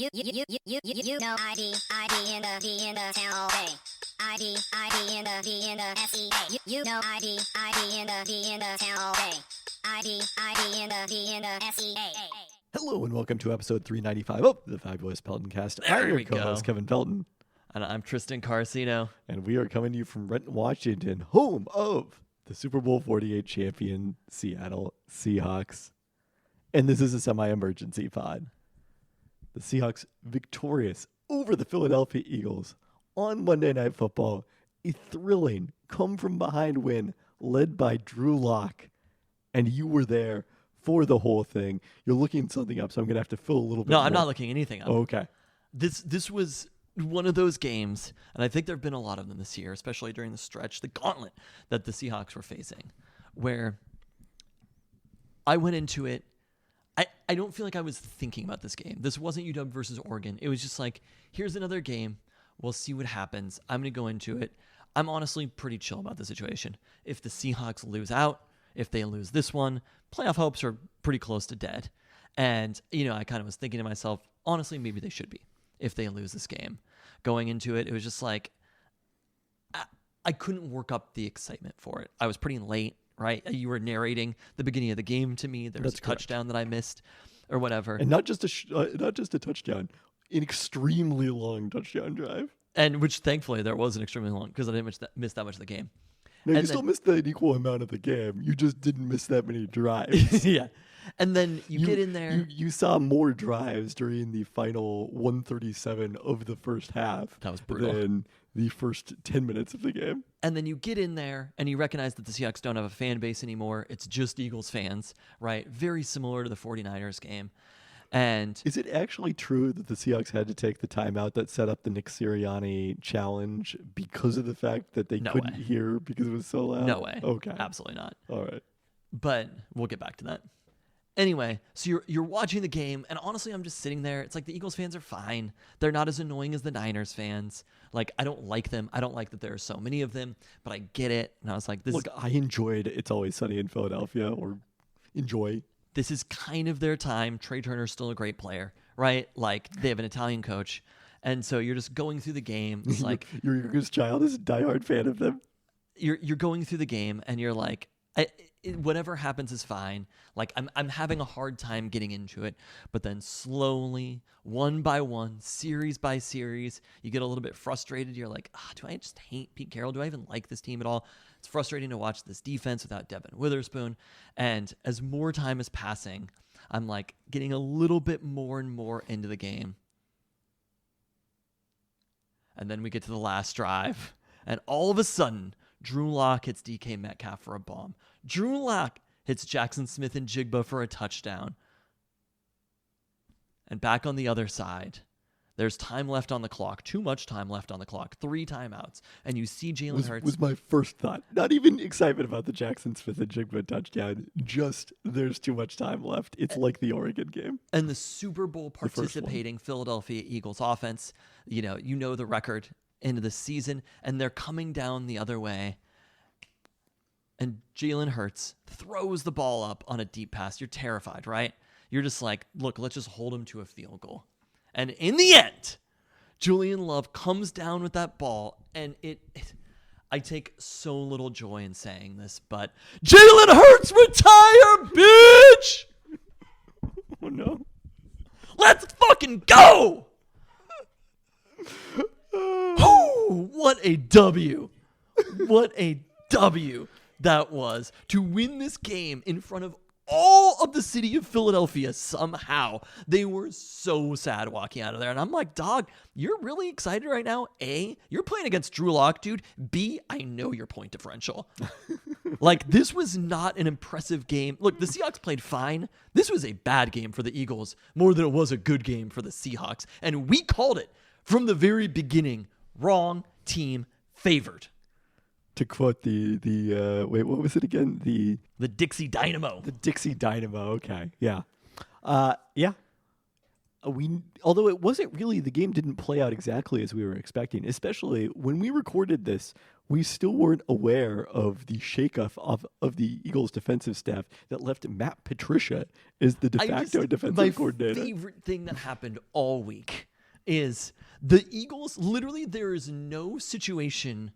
You know ID in the town all day. ID in the SEA. You know ID in the town all day. ID in the SEA. Hello and welcome to episode 395 of the fabulous Peltoncast. I'm your co-host Kevin Pelton. And I'm Tristan Carcino. And we are coming to you from Renton, Washington, home of the Super Bowl 48 champion Seattle Seahawks. And this is a semi-emergency pod. The Seahawks victorious over the Philadelphia Eagles on Monday Night Football. A thrilling come-from-behind win led by Drew Lock. And you were there for the whole thing. You're looking something up, so I'm going to have to fill a little bit No, more. I'm not looking anything up. Okay. This was one of those games, and I think there have been a lot of them this year, especially during the stretch, the gauntlet that the Seahawks were facing, where I went into it. I don't feel like I was thinking about this game. This wasn't UW versus Oregon. It was just like, here's another game. We'll see what happens. I'm going to go into it. I'm honestly pretty chill about the situation. If the Seahawks lose out, if they lose this one, playoff hopes are pretty close to dead. And, I kind of was thinking to myself, honestly, maybe they should be if they lose this game. Going into it, it was just like, I couldn't work up the excitement for it. I was pretty late, right? You were narrating the beginning of the game to me. There was a touchdown that I missed or whatever. And not just a touchdown, an extremely long touchdown drive. And which thankfully there was an extremely long, because I didn't miss that much of the game. No, you still missed an equal amount of the game. You just didn't miss that many drives. Yeah. And then you get in there. You saw more drives during the final 137 of the first half. That was brutal. Than the first 10 minutes of the game. And then you get in there and you recognize that the Seahawks don't have a fan base anymore. It's just Eagles fans, right? Very similar to the 49ers game. And is it actually true that the Seahawks had to take the timeout that set up the Nick Sirianni challenge because of the fact that they couldn't hear because it was so loud? No way. Okay. Absolutely not. All right. But we'll get back to that. Anyway, so you're watching the game, and honestly, I'm just sitting there. It's like the Eagles fans are fine. They're not as annoying as the Niners fans. Like, I don't like them. I don't like that there are so many of them, but I get it. And I was like, I enjoyed It's Always Sunny in Philadelphia, or enjoy. This is kind of their time. Trey Turner's still a great player, right? Like, they have an Italian coach. And so you're just going through the game. It's like your youngest child is a diehard fan of them. You're going through the game, and you're like, whatever happens is fine. Like, I'm having a hard time getting into it, but then slowly, one by one, series by series, you get a little bit frustrated. You're like, do I just hate Pete Carroll? Do I even like this team at all? It's frustrating to watch this defense without Devin Witherspoon. And as more time is passing, I'm like getting a little bit more and more into the game. And then we get to the last drive, and all of a sudden, Drew Lock hits DK Metcalf for a bomb. Drew Lock hits Jackson Smith and Jigba for a touchdown. And back on the other side, there's time left on the clock. Too much time left on the clock. 3 timeouts. And you see Jalen Hurts. Was my first thought. Not even excitement about the Jackson Smith and Jigba touchdown. Just there's too much time left. It's like the Oregon game. And the Super Bowl participating Philadelphia Eagles offense, you know the record into the season, and they're coming down the other way. And Jalen Hurts throws the ball up on a deep pass. You're terrified, right? You're just like, look, let's just hold him to a field goal. And in the end, Julian Love comes down with that ball, and I take so little joy in saying this, but Jalen Hurts retire, bitch! Oh, no. Let's fucking go! What a W. What a W that was to win this game in front of all of the city of Philadelphia somehow. They were so sad walking out of there. And I'm like, dog, you're really excited right now. A, you're playing against Drew Lock, dude. B, I know your point differential. Like, this was not an impressive game. Look, the Seahawks played fine. This was a bad game for the Eagles more than it was a good game for the Seahawks. And we called it from the very beginning. Wrong team favored. To quote the wait, what was it again? The Dixie Dynamo. The Dixie Dynamo. Okay, yeah, yeah. Although it wasn't really, the game didn't play out exactly as we were expecting. Especially when we recorded this, we still weren't aware of the shakeup of the Eagles defensive staff that left Matt Patricia as the de facto defensive coordinator. My favorite thing that happened all week is the Eagles, literally there is no situation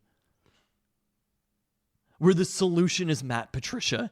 where the solution is Matt Patricia.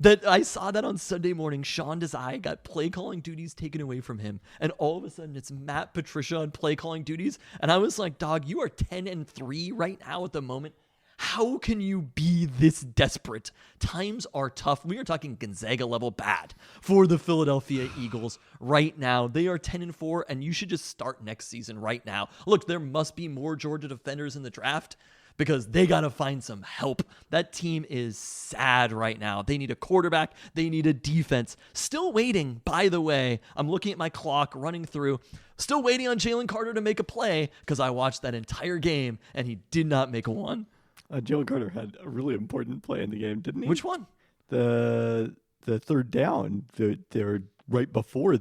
That I saw that on Sunday morning. Sean Desai got play calling duties taken away from him, and all of a sudden it's Matt Patricia on play calling duties. And I was like, "Dog, you are 10-3 right now at the moment. How can you be this desperate? Times are tough. We are talking Gonzaga level bad for the Philadelphia Eagles right now. They are 10-4, and you should just start next season right now. Look, there must be more Georgia defenders in the draft." Because they got to find some help. That team is sad right now. They need a quarterback. They need a defense. Still waiting, by the way. I'm looking at my clock running through. Still waiting on Jalen Carter to make a play because I watched that entire game and he did not make a one. Jalen Carter had a really important play in the game, didn't he? Which one? The third down. They're right before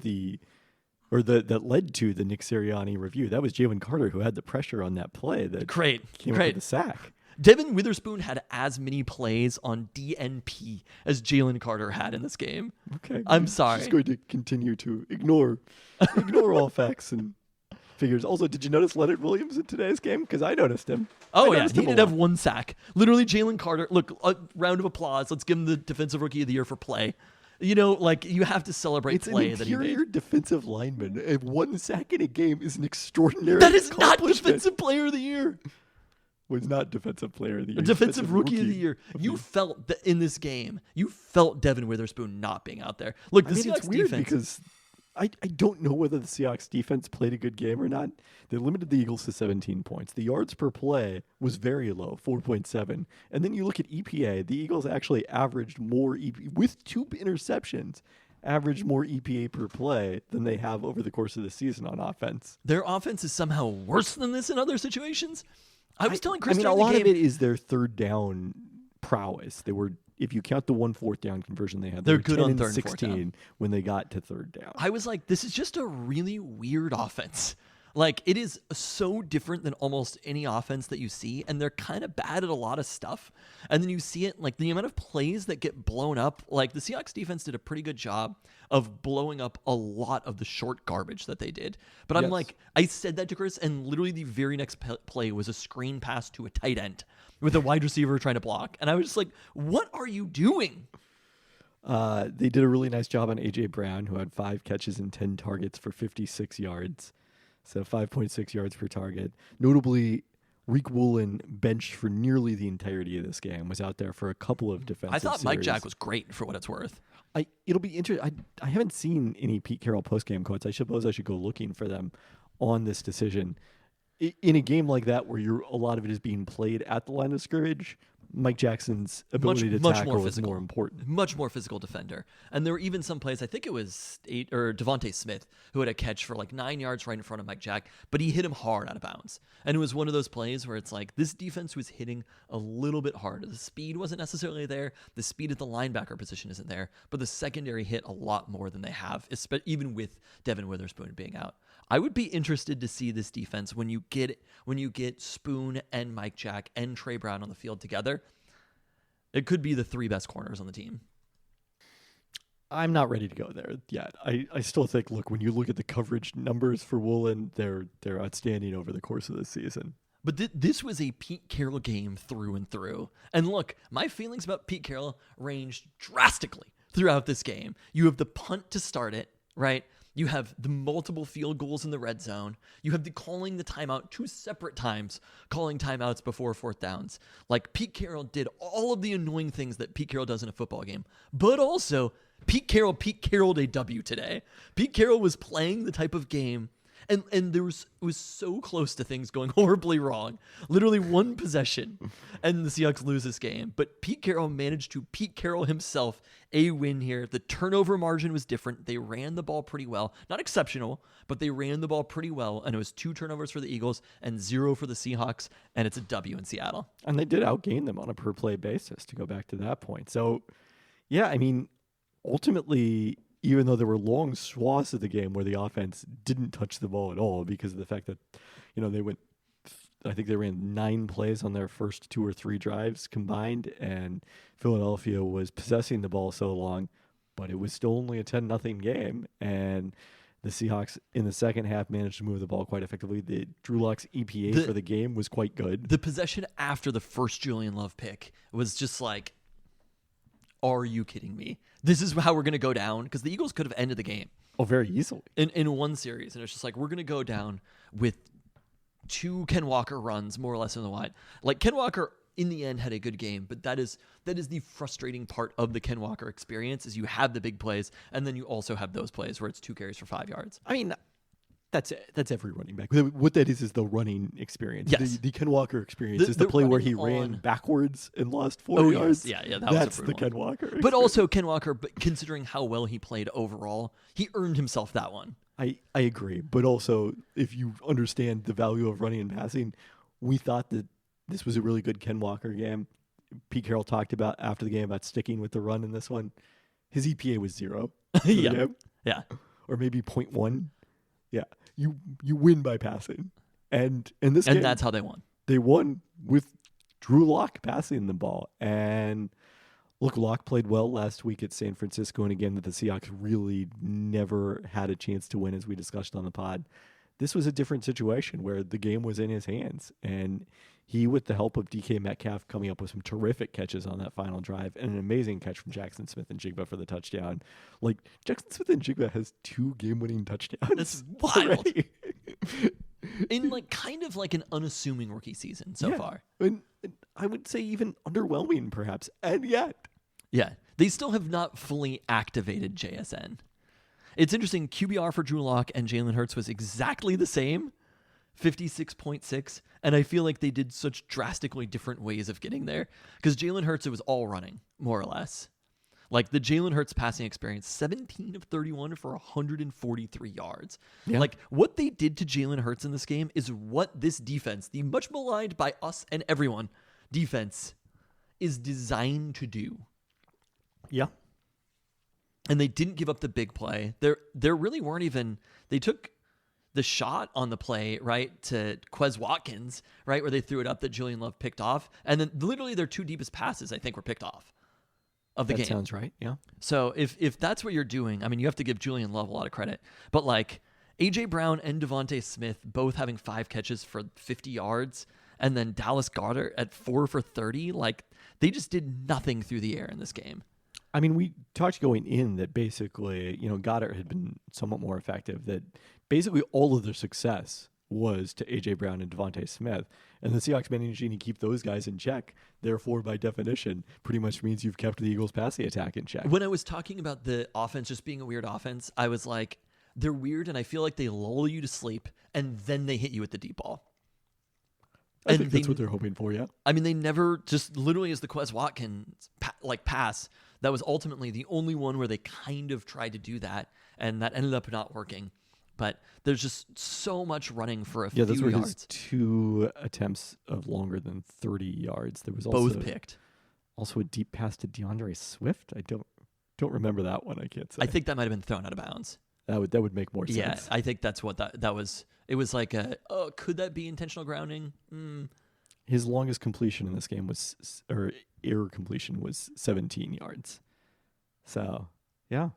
that led to the Nick Sirianni review. That was Jalen Carter who had the pressure on that play that came up with the sack. Devin Witherspoon had as many plays on DNP as Jalen Carter had in this game. Okay. I'm sorry. Just going to continue to ignore all facts and figures. Also, did you notice Leonard Williams in today's game? Because I noticed him. Oh, yeah. He did have one sack. Literally, Jalen Carter. Look, a round of applause. Let's give him the Defensive Rookie of the Year for play. You know, like, you have to celebrate play that he made. It's an interior defensive lineman, and 1 sack in a game is an extraordinary That is not accomplishment. Defensive Player of the Year. Was not Defensive Player of the Year. Defensive Rookie of the Year. You felt that in this game, you felt Devin Witherspoon not being out there. Look, the Seahawks it's weird defense. Because I don't know whether the Seahawks defense played a good game or not. They limited the Eagles to 17 points. The yards per play was very low, 4.7. And then you look at EPA. The Eagles actually averaged more with 2 interceptions. Averaged more EPA per play than they have over the course of the season on offense. Their offense is somehow worse than this in other situations. I was telling Chris a during the lot game, of it is their third down prowess. They were, if you count the 1 4th down conversion they had, They're were good 10 on and third and fourth 16 down. when they got to third down. I was like, this is just a really weird offense. Like, it is so different than almost any offense that you see, and they're kind of bad at a lot of stuff. And then you see it, like, the amount of plays that get blown up. Like, the Seahawks defense did a pretty good job of blowing up a lot of the short garbage that they did. But I'm like, I said that to Chris, and literally the very next play was a screen pass to a tight end with a wide receiver trying to block. And I was just like, what are you doing? They did a really nice job on A.J. Brown, who had 5 catches and 10 targets for 56 yards. So 5.6 yards per target. Notably, Reek Woolen benched for nearly the entirety of this game, was out there for a couple of defensive I thought Mike series. Jack was great for what it's worth. It'll be interesting. I haven't seen any Pete Carroll postgame quotes. I suppose I should go looking for them on this decision. In a game like that where a lot of it is being played at the line of scrimmage, Mike Jackson's ability to tackle is more important. Much more physical defender. And there were even some plays, I think it was Devontae Smith, who had a catch for like 9 yards right in front of Mike Jack, but he hit him hard out of bounds. And it was one of those plays where it's like, this defense was hitting a little bit hard. The speed wasn't necessarily there. The speed at the linebacker position isn't there, but the secondary hit a lot more than they have, even with Devin Witherspoon being out. I would be interested to see this defense when you get Spoon and Mike Jack and Trey Brown on the field together. It could be the 3 best corners on the team. I'm not ready to go there yet. I still think, look, when you look at the coverage numbers for Woolen, they're outstanding over the course of the season. But this was a Pete Carroll game through and through. And look, my feelings about Pete Carroll ranged drastically throughout this game. You have the punt to start it, right? You have the multiple field goals in the red zone. You have the calling the timeout 2 separate times, calling timeouts before 4th downs. Like, Pete Carroll did all of the annoying things that Pete Carroll does in a football game. But also, Pete Carroll'd a W today. Pete Carroll was playing the type of game, and it was so close to things going horribly wrong. Literally 1 possession, and the Seahawks lose this game. But Pete Carroll managed to Pete Carroll himself a win here. The turnover margin was different. They ran the ball pretty well. Not exceptional, but they ran the ball pretty well, and it was 2 turnovers for the Eagles and 0 for the Seahawks, and it's a W in Seattle. And they did outgain them on a per-play basis, to go back to that point. So, yeah, I mean, ultimately, even though there were long swaths of the game where the offense didn't touch the ball at all because of the fact that, they went I think they ran 9 plays on their first 2 or 3 drives combined, and Philadelphia was possessing the ball so long, but it was still only a 10-0 game, and the Seahawks in the second half managed to move the ball quite effectively. The Drew Lock's EPA for the game was quite good. The possession after the first Julian Love pick was just like, are you kidding me? This is how we're going to go down? Because the Eagles could have ended the game. Oh, very easily. In one series. And it's just like, we're going to go down with 2 Ken Walker runs, more or less in the wide. Like, Ken Walker, in the end, had a good game, but that is the frustrating part of the Ken Walker experience is you have the big plays, and then you also have those plays where it's 2 carries for 5 yards. I mean, that's every running back. What that is the running experience. Yes. The Ken Walker experience is the play where he ran backwards and lost 4 yards. Yes. Yeah, that's was the Ken Walker experience. But also Ken Walker, but considering how well he played overall, he earned himself that one. I agree. But also, if you understand the value of running and passing, we thought that this was a really good Ken Walker game. Pete Carroll talked about after the game about sticking with the run in this one. His EPA was 0. Yeah. Or maybe 0.1. Yeah. You win by passing. And in this game, and that's how they won. They won with Drew Lock passing the ball. And look, Lock played well last week at San Francisco in a game that the Seahawks really never had a chance to win, as we discussed on the pod. This was a different situation where the game was in his hands, and he, with the help of DK Metcalf, coming up with some terrific catches on that final drive and an amazing catch from Jackson Smith and Jigba for the touchdown. Like, Jackson Smith and Jigba has 2 game-winning touchdowns. That's wild. In in kind of like an unassuming rookie season so far. And I would say even underwhelming, perhaps. And yet. Yeah. They still have not fully activated JSN. It's interesting. QBR for Drew Lock and Jalen Hurts was exactly the same, 56.6. And I feel like they did such drastically different ways of getting there. Because Jalen Hurts, it was all running, more or less. Like the Jalen Hurts passing experience, 17 of 31 for 143 yards. Yeah. Like what they did to Jalen Hurts in this game is what this defense, the much maligned by us and everyone defense, is designed to do. Yeah. And they didn't give up the big play. There really weren't even. They took the shot on the play, right, to Quez Watkins, right, where they threw it up that Julian Love picked off. And then literally their 2 deepest passes, I think, were picked off of the game. That sounds right, yeah. So if that's what you're doing, I mean, you have to give Julian Love a lot of credit. But like A.J. Brown and Devontae Smith both having 5 catches for 50 yards, and then Dallas Goedert at 4 for 30, like they just did nothing through the air in this game. I mean, we talked going in that basically, Goddard had been somewhat more effective, that basically all of their success was to A.J. Brown and Devontae Smith. And the Seahawks managing to keep those guys in check, therefore, by definition, pretty much means you've kept the Eagles' passing attack in check. When I was talking about the offense just being a weird offense, I was like, they're weird, and I feel like they lull you to sleep, and then they hit you with the deep ball. I think that's what they're hoping for, yeah. I mean, they never just literally as the Quez Watkins pass, that was ultimately the only one where they kind of tried to do that, and that ended up not working. But there's just so much running for a few yards. Yeah, those were his 2 attempts of longer than 30 yards. There was also both picked. Also a deep pass to DeAndre Swift. I don't remember that one. I can't say. I think that might have been thrown out of bounds. That would make more sense. Yeah, I think that's what that was. It was like could that be intentional grounding? His longest completion in this game or error completion was 17 yards. So, yeah.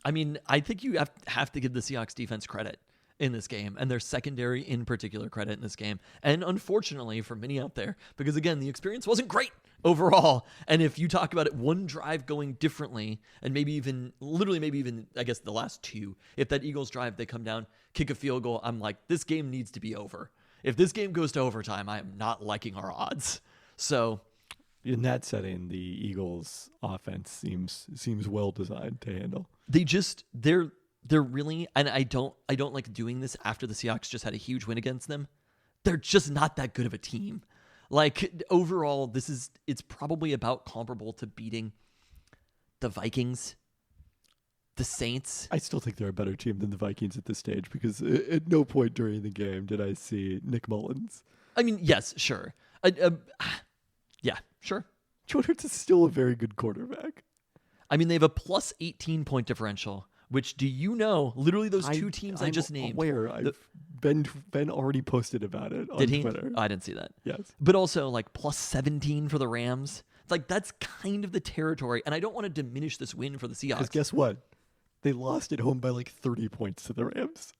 I mean, I think you have to give the Seahawks defense credit in this game, and their secondary in particular credit in this game. And unfortunately for many out there, because again, the experience wasn't great overall. And if you talk about it, one drive going differently, and maybe even, I guess the last 2, if that Eagles drive, they come down, kick a field goal, I'm like, this game needs to be over. If this game goes to overtime, I am not liking our odds. So in that setting, the Eagles offense seems well designed to handle. They're really, and I don't like doing this after the Seahawks just had a huge win against them. They're just not that good of a team. Like overall, it's probably about comparable to beating the Vikings, the Saints. I still think they're a better team than the Vikings at this stage because at no point during the game did I see Nick Mullins. I mean, yes, sure. Yeah, sure. Joe Hurts is still a very good quarterback. I mean, they have a plus 18 point differential which do you know, literally those two teams I just named. Where Ben already posted about it on Did he? Twitter. Oh, I didn't see that. Yes. But also like plus 17 for the Rams. It's like that's kind of the territory. And I don't want to diminish this win for the Seahawks. Because guess what? They lost at home by like 30 points to the Rams.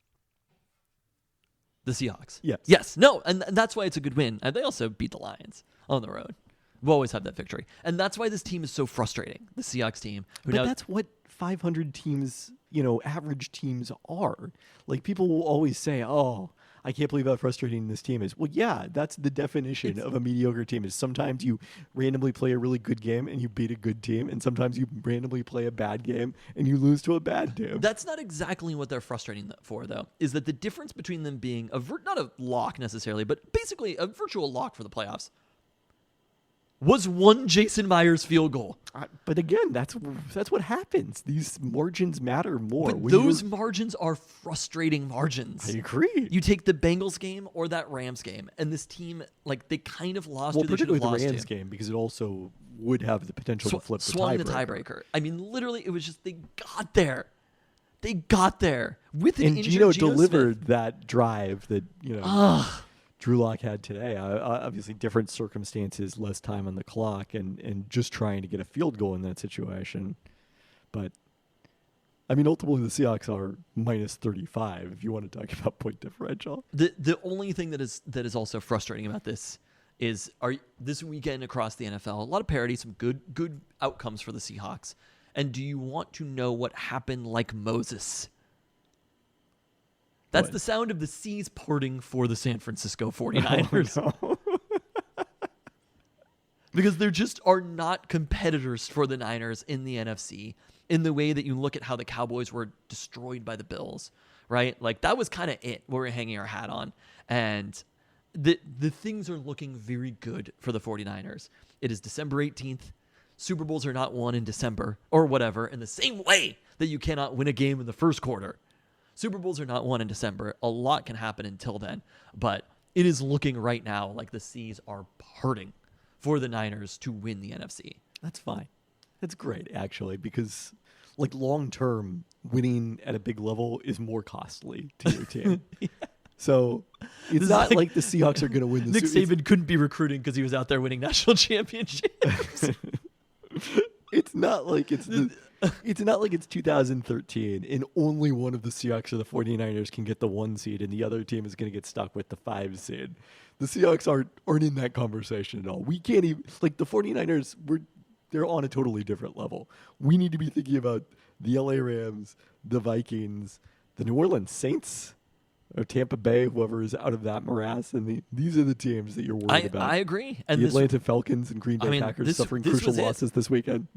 The Seahawks. Yes. Yes. No, and that's why it's a good win. And they also beat the Lions on the road. We'll always have that victory. And that's why this team is so frustrating. The Seahawks team. But that's what 500 teams, average teams are. Like, people will always say, oh, I can't believe how frustrating this team is. Well, yeah, that's the definition of a mediocre team. Is sometimes you randomly play a really good game and you beat a good team, and sometimes you randomly play a bad game and you lose to a bad team. That's not exactly what they're frustrating for, though, is that the difference between them being not a lock necessarily, but basically a virtual lock for the playoffs was one Jason Myers field goal. But again, that's what happens. These margins matter more. But those margins are frustrating margins. I agree. You take the Bengals game or that Rams game, and this team, like, they kind of lost. Well, particularly the Rams game, because it also would have the potential to flip the tiebreaker. I mean, literally, it was just they got there. They got there with an injured Geno Geno delivered Smith. that drive that Drew Lock had today. Obviously, different circumstances, less time on the clock, and just trying to get a field goal in that situation. But, I mean, ultimately, the Seahawks are minus 35, if you want to talk about point differential. The only thing that is also frustrating about this is this weekend across the NFL, a lot of parity, some good outcomes for the Seahawks. And do you want to know what happened like Moses? That's the sound of the seas parting for the San Francisco 49ers. Oh, no. Because there just are not competitors for the Niners in the NFC in the way that you look at how the Cowboys were destroyed by the Bills, right? Like, that was kind of it what we're hanging our hat on. And the things are looking very good for the 49ers. It is December 18th. Super Bowls are not won in December or whatever, in the same way that you cannot win a game in the first quarter. Super Bowls are not won in December. A lot can happen until then, but it is looking right now like the seas are parting for the Niners to win the NFC. That's fine. That's great, actually, because, like, long-term, winning at a big level is more costly to your team. Yeah. So it's not like the Seahawks are going to win the Nick Saban couldn't be recruiting because he was out there winning national championships. It's not like it's 2013 and only one of the Seahawks or the 49ers can get the 1 seed and the other team is going to get stuck with the 5 seed. The Seahawks aren't in that conversation at all. We can't even, like, the 49ers, they're on a totally different level. We need to be thinking about the LA Rams, the Vikings, the New Orleans Saints, or Tampa Bay, whoever is out of that morass, and these are the teams that you're worried about. I agree. And the Atlanta Falcons and Green Bay Packers suffering crucial losses this weekend.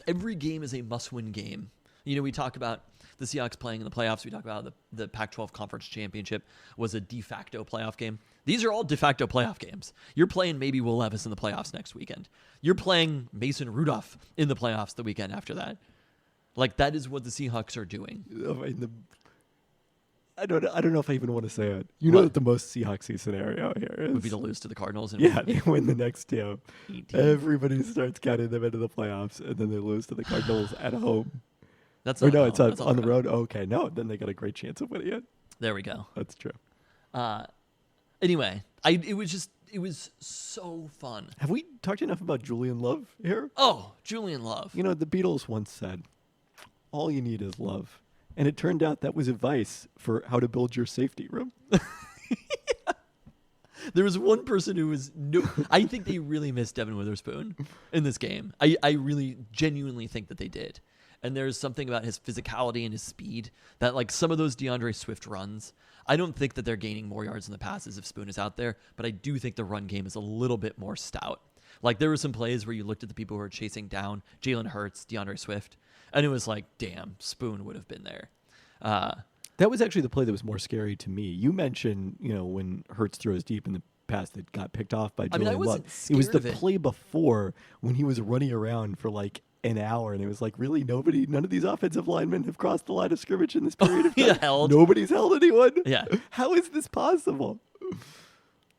Every game is a must-win game. You know, we talk about the Seahawks playing in the playoffs. We talk about the Pac-12 Conference Championship was a de facto playoff game. These are all de facto playoff games. You're playing maybe Will Levis in the playoffs next weekend. You're playing Mason Rudolph in the playoffs the weekend after that. Like, that is what the Seahawks are doing. I don't know if I even want to say it. You know that the most Seahawksy scenario here is would be to lose to the Cardinals. And they win the next two. Everybody starts counting them into the playoffs, and then they lose to the Cardinals at home. It's on the road. Oh, okay, no, then they got a great chance of winning it. There we go. That's true. Anyway, it was so fun. Have we talked enough about Julian Love here? Oh, Julian Love. You know, the Beatles once said, "All you need is love." And it turned out that was advice for how to build your safety room. Yeah. There was one person who was I think they really missed Devin Witherspoon in this game. I really genuinely think that they did. And there's something about his physicality and his speed that, like, some of those DeAndre Swift runs, I don't think that they're gaining more yards in the passes if Spoon is out there, but I do think the run game is a little bit more stout. Like, there were some plays where you looked at the people who were chasing down Jalen Hurts, DeAndre Swift, and it was like, damn, Spoon would have been there. That was actually the play that was more scary to me. You mentioned, when Hurts throws deep in the pass that got picked off by Julian Love. It was the play before when he was running around for like an hour, and it was like, really, none of these offensive linemen have crossed the line of scrimmage in this period of time. Held. Nobody's held anyone. Yeah. How is this possible?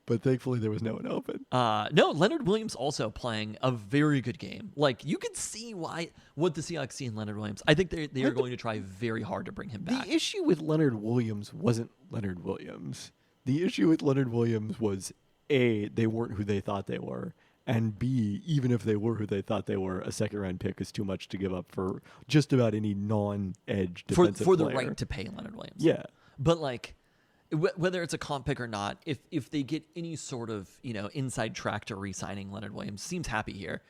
but thankfully there was no one open. No, Leonard Williams also playing a very good game. Like, you could see what the Seahawks see in Leonard Williams. I think they are going to try very hard to bring him back. The issue with Leonard Williams wasn't Leonard Williams. The issue with Leonard Williams was, A, they weren't who they thought they were, and B, even if they were who they thought they were, a second-round pick is too much to give up for just about any non-edge defensive for the player. right to pay Leonard Williams. Yeah. But, like, whether it's a comp pick or not, if they get any sort of, inside track to re-signing Leonard Williams, seems happy here,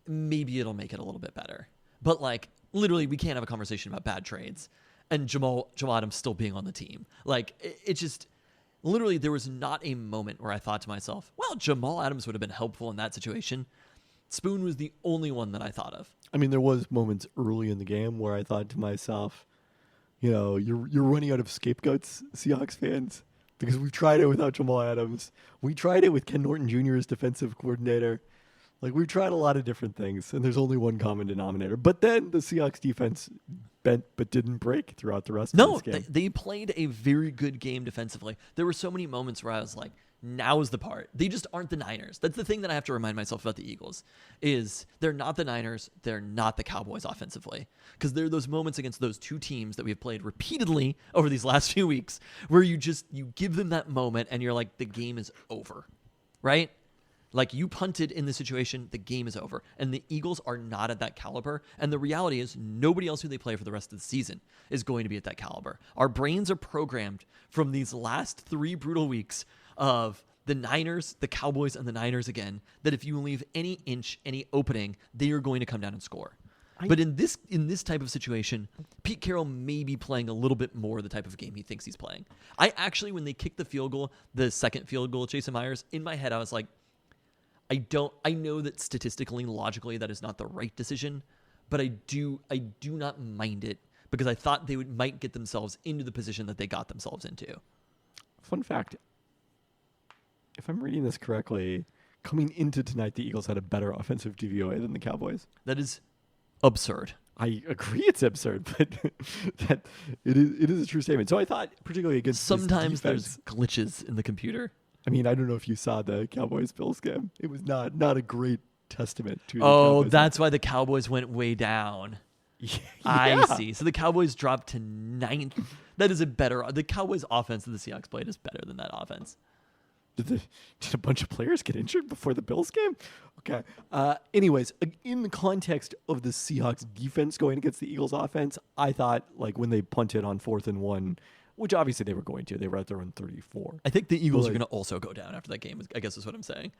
maybe it'll make it a little bit better. But, like, literally, we can't have a conversation about bad trades and Jamal Adams still being on the team. Like, it just... Literally, there was not a moment where I thought to myself, well, Jamal Adams would have been helpful in that situation. Spoon was the only one that I thought of. I mean, there was moments early in the game where I thought to myself, you're running out of scapegoats, Seahawks fans, because we've tried it without Jamal Adams. We tried it with Ken Norton Jr. as defensive coordinator. Like, we've tried a lot of different things, and there's only one common denominator. But then the Seahawks defense bent but didn't break throughout the rest of this game. No, they played a very good game defensively. There were so many moments where I was like, now is the part. They just aren't the Niners. That's the thing that I have to remind myself about the Eagles, is they're not the Niners, they're not the Cowboys offensively. Because there are those moments against those two teams that we've played repeatedly over these last few weeks where you give them that moment and you're like, the game is over, right? Like, you punted in this situation, the game is over. And the Eagles are not at that caliber. And the reality is nobody else who they play for the rest of the season is going to be at that caliber. Our brains are programmed from these last 3 brutal weeks of the Niners, the Cowboys, and the Niners again, that if you leave any inch, any opening, they are going to come down and score. But in this type of situation, Pete Carroll may be playing a little bit more the type of game he thinks he's playing. I actually, when they kicked the field goal, the second field goal, Jason Myers, in my head, I was like, I know that statistically, logically, that is not the right decision, but I do not mind it because I thought they might get themselves into the position that they got themselves into. Fun fact, if I'm reading this correctly, coming into tonight, the Eagles had a better offensive DVOA than the Cowboys. That is absurd. I agree it's absurd, but that it is a true statement. So I thought, particularly against Sometimes this there's glitches in the computer. I mean, I don't know if you saw the Cowboys-Bills game. It was not a great testament to the Oh, Cowboys. that's why the Cowboys went way down. Yeah. I see. So the Cowboys dropped to 9th. That is the Cowboys offense that the Seahawks played is better than that offense. Did a bunch of players get injured before the Bills game? Okay. Anyways, in the context of the Seahawks defense going against the Eagles offense, I thought, like, when they punted on 4th and 1, which obviously they were going to. They were out there on 34. I think the Eagles are going to also go down after that game, I guess is what I'm saying.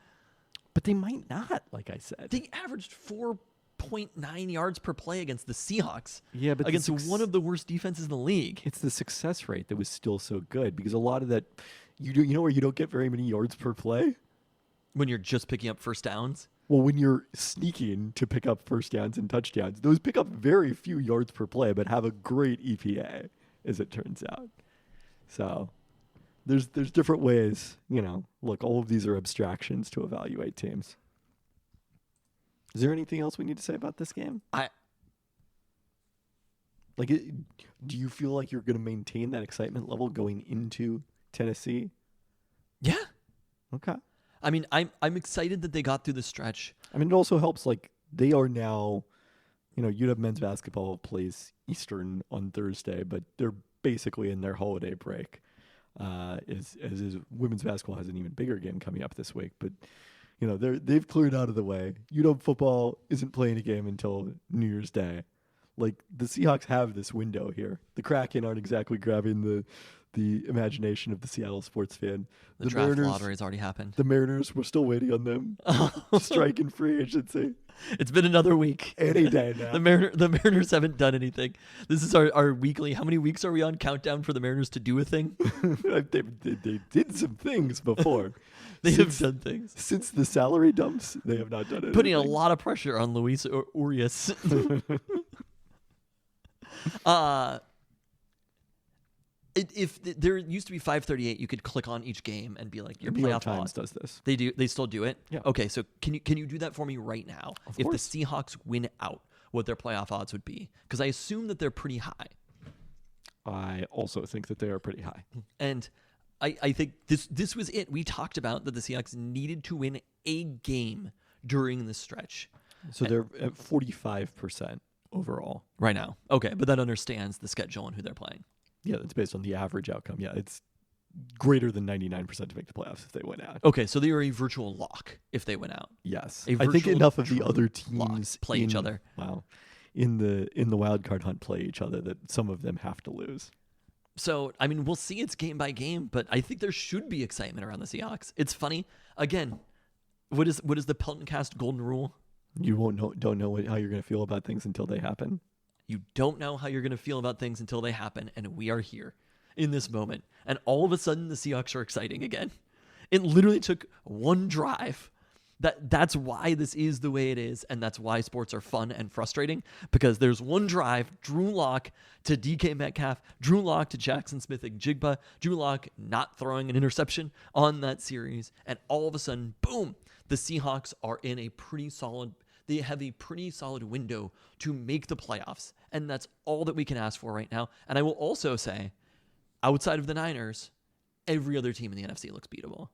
But they might not, like I said. They averaged 4.9 yards per play against the Seahawks. Yeah, but against one of the worst defenses in the league. It's the success rate that was still so good because a lot of that, you know where you don't get very many yards per play? When you're just picking up first downs? Well, when you're sneaking to pick up first downs and touchdowns, those pick up very few yards per play but have a great EPA, as it turns out. So there's different ways, look, all of these are abstractions to evaluate teams. Is there anything else we need to say about this game? Do you feel like you're going to maintain that excitement level going into Tennessee? Yeah. Okay. I mean, I'm excited that they got through the stretch. I mean, it also helps, like, they are now, UW men's basketball plays Eastern on Thursday, but they're basically in their holiday break. As is women's basketball has an even bigger game coming up this week, but they've cleared out of the way. UW football isn't playing a game until New Year's Day. Like, the Seahawks have this window here. The Kraken aren't exactly grabbing the imagination of the Seattle sports fan. The draft lottery has already happened. The Mariners, we're still waiting on them. Striking free agency. It's been another week. Any day now. The Mariners haven't done anything. This is our weekly. How many weeks are we on countdown for the Mariners to do a thing? they did some things before. They have done things. Since the salary dumps, they have not done it. Putting a lot of pressure on Luis Urias. If there used to be 538, you could click on each game and be like, your playoff Times odds. does this. They do. They still do it. Yeah. Okay. So can you do that for me right now? Of if course. the Seahawks win out, what their playoff odds would be? Because I assume that they're pretty high. I also think that they are pretty high. And I think this was it. We talked about that the Seahawks needed to win a game during this stretch. So they're at 45% overall. Right now. Okay, but that understands the schedule and who they're playing. Yeah, that's based on the average outcome. Yeah, it's greater than 99% to make the playoffs if they win out. Okay, so they are a virtual lock if they win out. Yes. A I think virtual enough of the true other lock teams play each other. Wow. In the wild card hunt play each other that some of them have to lose. So, I mean, we'll see it's game by game, but I think there should be excitement around the Seahawks. It's funny. Again, what is the Peltoncast golden rule? You don't know how you're going to feel about things until they happen. You don't know how you're going to feel about things until they happen, and we are here in this moment. And all of a sudden, the Seahawks are exciting again. It literally took one drive. That's why this is the way it is, and that's why sports are fun and frustrating, because there's one drive, Drew Lock to DK Metcalf, Drew Lock to Jackson Smith-Njigba, Drew Lock not throwing an interception on that series, and all of a sudden, boom, the Seahawks are in a pretty solid, they have a pretty solid window to make the playoffs, and that's all that we can ask for right now. And I will also say, outside of the Niners, every other team in the NFC looks beatable.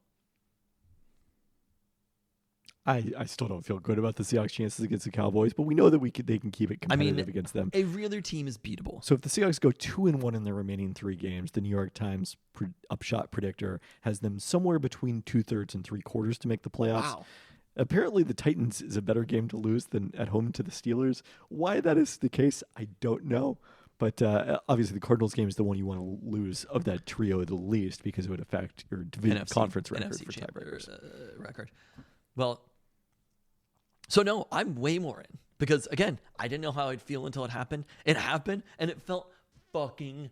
I still don't feel good about the Seahawks' chances against the Cowboys, but we know that they can keep it competitive against them. Every other team is beatable. So if the Seahawks go 2-1 in their remaining 3 games, the New York Times upshot predictor has them somewhere between 2/3 and 3/4 to make the playoffs. Wow. Apparently, the Titans is a better game to lose than at home to the Steelers. Why that is the case, I don't know. But obviously, the Cardinals game is the one you want to lose of that trio the least because it would affect your division conference record NFC for tiebreakers. Record. Well, so no, I'm way more in because again, I didn't know how I'd feel until it happened. It happened, and it felt fucking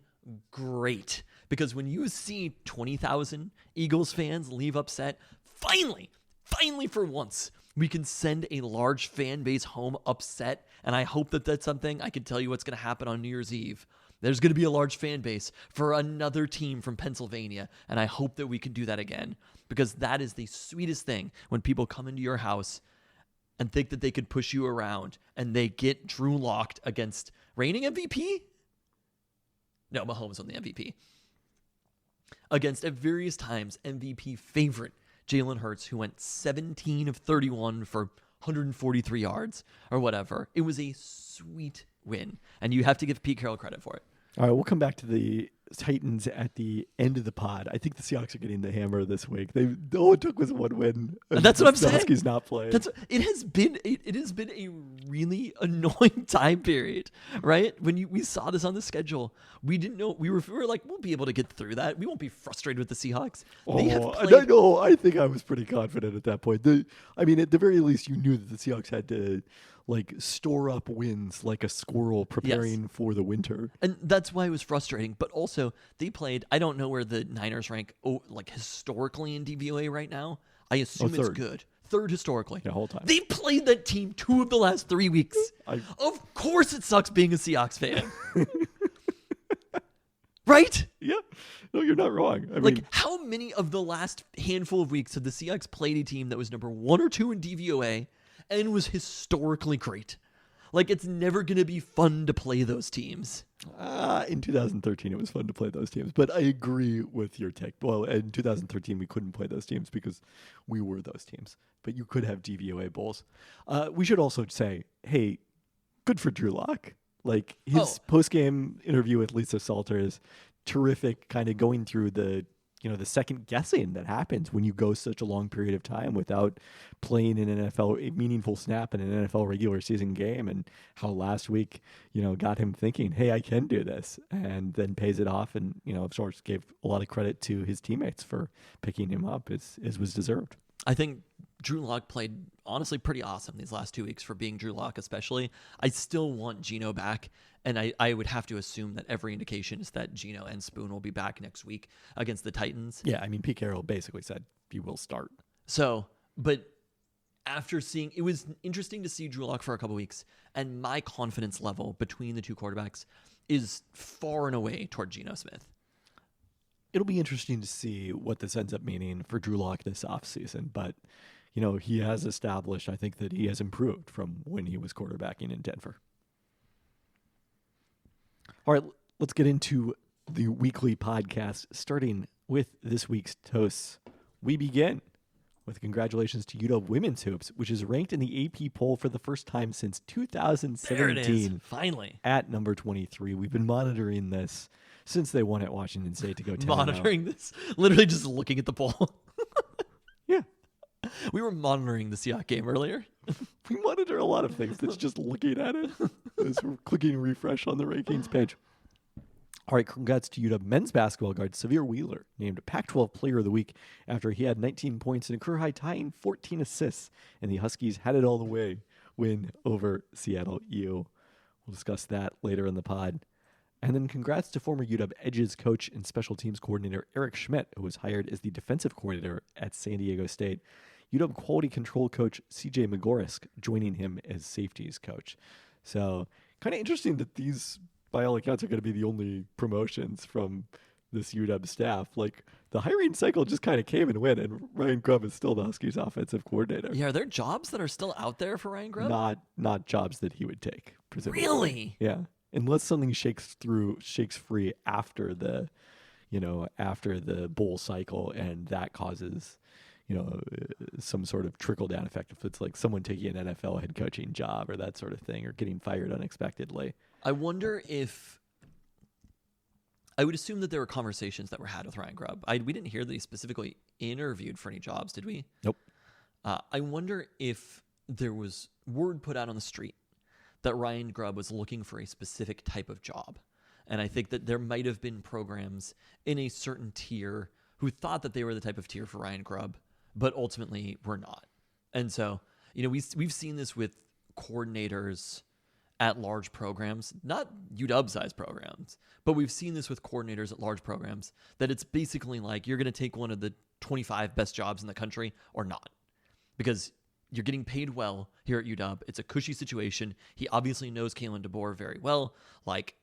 great because when you see 20,000 Eagles fans leave upset, finally for once, we can send a large fan base home upset, and I hope that that's something I can tell you what's going to happen on New Year's Eve. There's going to be a large fan base for another team from Pennsylvania, and I hope that we can do that again because that is the sweetest thing when people come into your house and think that they could push you around and they get Drew locked against reigning MVP? No, Mahomes won the MVP. Against at various times MVP favorite Jalen Hurts, who went 17 of 31 for 143 yards or whatever. It was a sweet win, and you have to give Pete Carroll credit for it. All right, we'll come back to the Titans at the end of the pod. I think the Seahawks are getting the hammer this week. All it took was one win. That's what I'm saying. Husky's not playing. It has been a really annoying time period, right? When we saw this on the schedule, we didn't know we were like we'll be able to get through that. We won't be frustrated with the Seahawks. I think I was pretty confident at that point. At the very least, you knew that the Seahawks had to store up wins like a squirrel preparing for the winter. And that's why it was frustrating. But also, they played, I don't know where the Niners rank historically in DVOA right now. I assume it's good. Third historically. The whole time. They played that team 2 of the last 3 weeks. Of course it sucks being a Seahawks fan. Right? Yeah. No, you're not wrong. How many of the last handful of weeks have the Seahawks played a team that was number 1 or 2 in DVOA and was historically great? It's never going to be fun to play those teams. In 2013, it was fun to play those teams. But I agree with your take. Well, in 2013, we couldn't play those teams because we were those teams. But you could have DVOA bowls. We should also say, hey, good for Drew Lock. His post-game interview with Lisa Salter is terrific, kind of going through the second guessing that happens when you go such a long period of time without playing a meaningful snap in an NFL regular season game, and how last week, got him thinking, hey, I can do this, and then pays it off. And, of course, gave a lot of credit to his teammates for picking him up as was deserved. I think Drew Lock played honestly pretty awesome these last 2 weeks for being Drew Lock, especially. I still want Geno back, and I would have to assume that every indication is that Geno and Spoon will be back next week against the Titans. Yeah, Pete Carroll basically said he will start. So, but after seeing, it was interesting to see Drew Lock for a couple weeks, and my confidence level between the two quarterbacks is far and away toward Geno Smith. It'll be interesting to see what this ends up meaning for Drew Lock this offseason, but he has established, I think, that he has improved from when he was quarterbacking in Denver. All right, let's get into the weekly podcast, starting with this week's toasts. We begin with congratulations to UW Women's Hoops, which is ranked in the AP poll for the first time since There it is. 2017 Finally. at number 23. We've been monitoring this since they won at Washington State to go 10-0. Monitoring this. Literally just looking at the poll. Yeah. We were monitoring the Seahawks game earlier. We monitor a lot of things. That's just looking at it as we're clicking refresh on the rankings page. All right, congrats to UW men's basketball guard Severe Wheeler, named Pac-12 Player of the Week after he had 19 points and a career high tying 14 assists, and the Huskies had it all the way win over Seattle U. We'll discuss that later in the pod. And then congrats to former UW Edges coach and special teams coordinator Eric Schmidt, who was hired as the defensive coordinator at San Diego State. UW quality control coach CJ Magorisk joining him as safeties coach. So kind of interesting that these, by all accounts, are going to be the only promotions from this UW staff. Like, the hiring cycle just kind of came and went, and Ryan Grubb is still the Huskies offensive coordinator. Yeah, are there jobs that are still out there for Ryan Grubb? Not jobs that he would take, presumably. Really? Yeah. Unless something shakes free after the bowl cycle, and that causes, some sort of trickle down effect. If it's like someone taking an NFL head coaching job or that sort of thing, or getting fired unexpectedly. I wonder if I would assume that there were conversations that were had with Ryan Grubb. We didn't hear that he specifically interviewed for any jobs, did we? Nope. I wonder if there was word put out on the street that Ryan Grubb was looking for a specific type of job. And I think that there might have been programs in a certain tier who thought that they were the type of tier for Ryan Grubb, but ultimately were not. And so, we've seen this with coordinators at large programs, not UW-sized programs, but we've seen this with coordinators at large programs, that it's basically like you're going to take one of the 25 best jobs in the country or not. Because you're getting paid well here at UW. It's a cushy situation. He obviously knows Kalen DeBoer very well. Like,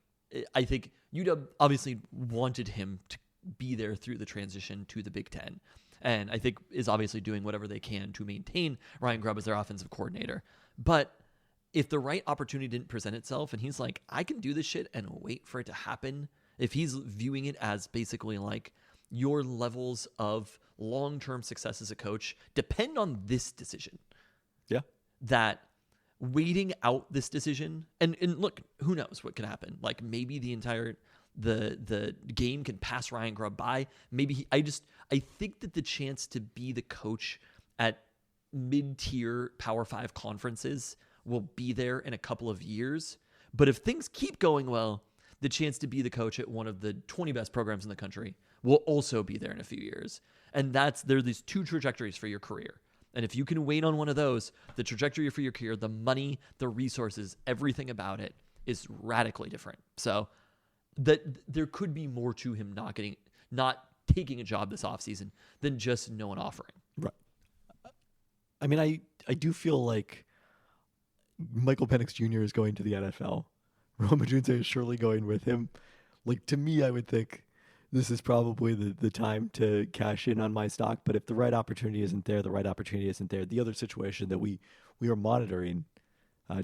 I think UW obviously wanted him to be there through the transition to the Big Ten. And I think is obviously doing whatever they can to maintain Ryan Grubb as their offensive coordinator. But if the right opportunity didn't present itself and he's like, I can do this shit and wait for it to happen, if he's viewing it as basically like your levels of long-term success as a coach depend on this decision. Yeah. That waiting out this decision, and look, who knows what could happen? Like, maybe the entire the game can pass Ryan Grubb by. Maybe I think that the chance to be the coach at mid-tier Power 5 conferences will be there in a couple of years. But if things keep going well, the chance to be the coach at one of the 20 best programs in the country will also be there in a few years. And there are these two trajectories for your career. And if you can wait on one of those, the trajectory for your career, the money, the resources, everything about it is radically different. So that there could be more to him not taking a job this offseason than just no one offering. Right. I mean, I do feel like Michael Penix Jr. is going to the NFL. Roma Odunze is surely going with him. Like, to me, I would think this is probably the time to cash in on my stock. But if the right opportunity isn't there, the right opportunity isn't there. The other situation that we are monitoring,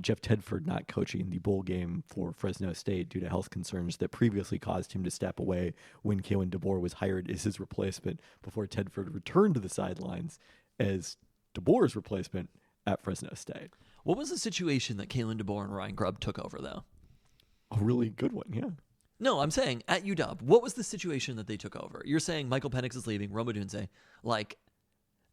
Jeff Tedford not coaching the bowl game for Fresno State due to health concerns that previously caused him to step away when Kalen DeBoer was hired as his replacement before Tedford returned to the sidelines as DeBoer's replacement at Fresno State. What was the situation that Kalen DeBoer and Ryan Grubb took over, though? A really good one, yeah. No, I'm saying at UW, what was the situation that they took over? You're saying Michael Penix is leaving, Roma Odunze. Like,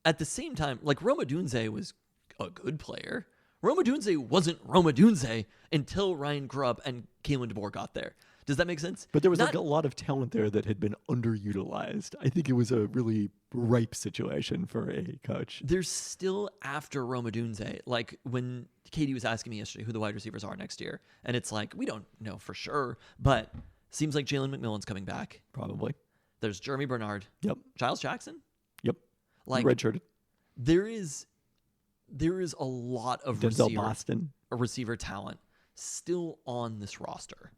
at the same time, like, Roma Odunze was a good player. Roma Odunze wasn't Roma Odunze until Ryan Grubb and Kalen DeBoer got there. Does that make sense? But there was like a lot of talent there that had been underutilized. I think it was a really ripe situation for a coach. There's still after Roma Odunze, like when Katie was asking me yesterday who the wide receivers are next year, and it's like, we don't know for sure, but seems like Jalen McMillan's coming back. Probably. There's Jeremy Bernard. Yep. Giles Jackson. Yep. Like, redshirted. There is a lot of Denzel receiver talent still on this roster.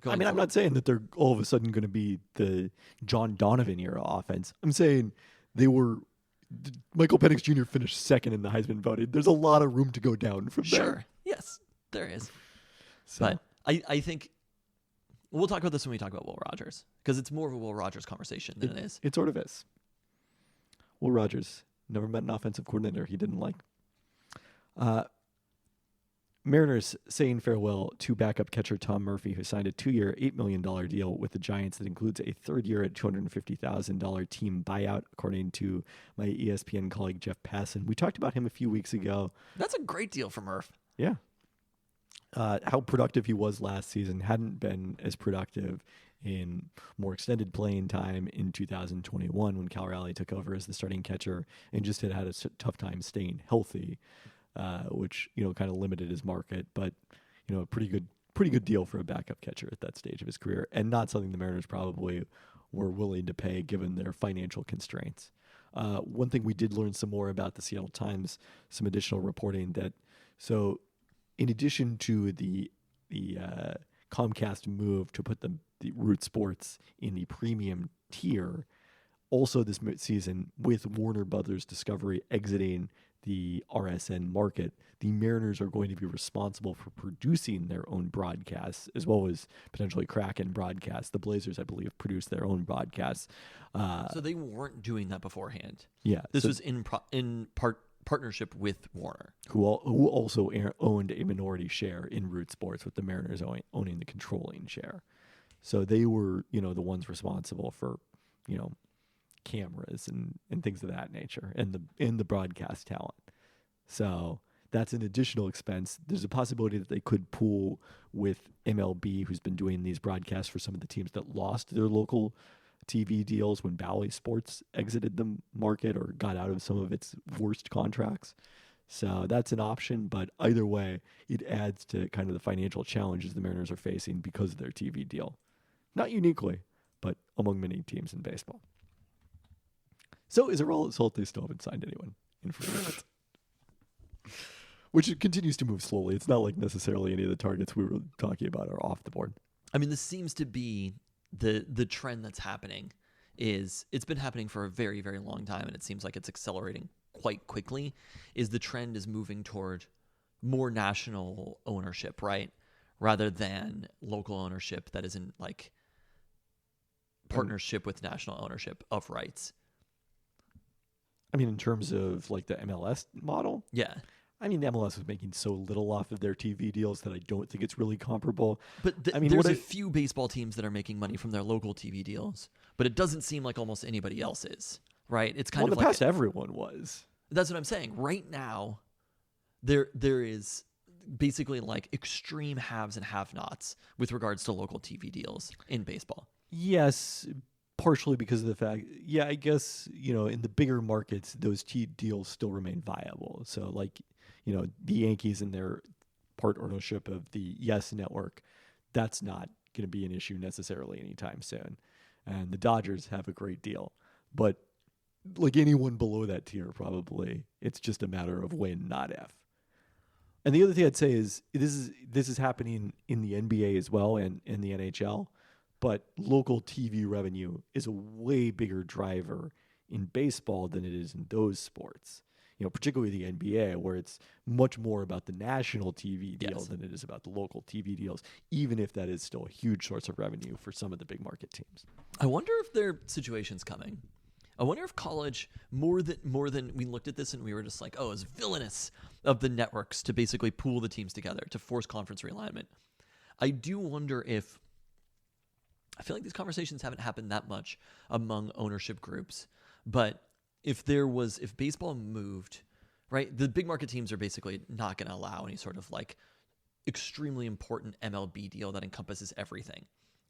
I'm not saying that they're all of a sudden going to be the John Donovan era offense. I'm saying Michael Penix Jr. finished second in the Heisman voting. There's a lot of room to go down from there. Sure. Yes, there is. So. But I think We'll talk about this when we talk about Will Rogers, because it's more of a Will Rogers conversation than it is. It sort of is. Will Rogers never met an offensive coordinator he didn't like. Mariners saying farewell to backup catcher Tom Murphy, who signed a 2-year, $8 million deal with the Giants that includes a third year at $250,000 team buyout, according to my ESPN colleague Jeff Passan. We talked about him a few weeks ago. That's a great deal for Murph. Yeah. How productive he was last season, hadn't been as productive in more extended playing time in 2021 when Cal Raleigh took over as the starting catcher and just had a tough time staying healthy. Which kind of limited his market, but a pretty good deal for a backup catcher at that stage of his career, and not something the Mariners probably were willing to pay given their financial constraints. One thing we did learn some more about the Seattle Times, some additional reporting that in addition to the Comcast move to put the Root Sports in the premium tier, also this season with Warner Brothers Discovery exiting the RSN market, the Mariners are going to be responsible for producing their own broadcasts, as well as potentially Kraken broadcasts. The Blazers, I believe, produce their own broadcasts. So they weren't doing that beforehand. Yeah. This was in partnership with Warner, who also owned a minority share in Root Sports, with the Mariners owning the controlling share. So they were, the ones responsible for, cameras and things of that nature, and the broadcast talent. So that's an additional expense. There's a possibility that they could pool with MLB, who's been doing these broadcasts for some of the teams that lost their local TV deals when Bally Sports exited the market or got out of some of its worst contracts. So that's an option, but either way, it adds to kind of the financial challenges the Mariners are facing because of their TV deal. Not uniquely, but among many teams in baseball. So is it Raul Solte still haven't signed anyone in free agents? Which it continues to move slowly. It's not like necessarily any of the targets we were talking about are off the board. I mean, this seems to be the trend that's happening. It's been happening for a very, very long time, and it seems like it's accelerating quite quickly. The trend is moving toward more national ownership, right? Rather than local ownership that is in like partnership with national ownership of rights. I mean, in terms of like the MLS model? Yeah. I mean, the MLS is making so little off of their TV deals that I don't think it's really comparable. But there's a few baseball teams that are making money from their local TV deals, but it doesn't seem like almost anybody else is, right? It's kind of in the like past, everyone was. That's what I'm saying. Right now, there is basically like extreme haves and have-nots with regards to local TV deals in baseball. Yes, partially because of the fact, I guess, in the bigger markets, those deals still remain viable. So like, the Yankees and their part ownership of the YES network, that's not going to be an issue necessarily anytime soon. And the Dodgers have a great deal. But like anyone below that tier, probably, it's just a matter of when, not if. And the other thing I'd say is this is happening in the NBA as well and in the NHL. But local TV revenue is a way bigger driver in baseball than it is in those sports. Particularly the NBA, where it's much more about the national TV deal than it is about the local TV deals, even if that is still a huge source of revenue for some of the big market teams. I wonder if there are situations coming. I wonder if college, more than we looked at this and we were just like, oh, it's villainous of the networks to basically pool the teams together to force conference realignment. I do wonder if I feel like these conversations haven't happened that much among ownership groups, but if baseball moved, right, the big market teams are basically not going to allow any sort of like extremely important MLB deal that encompasses everything,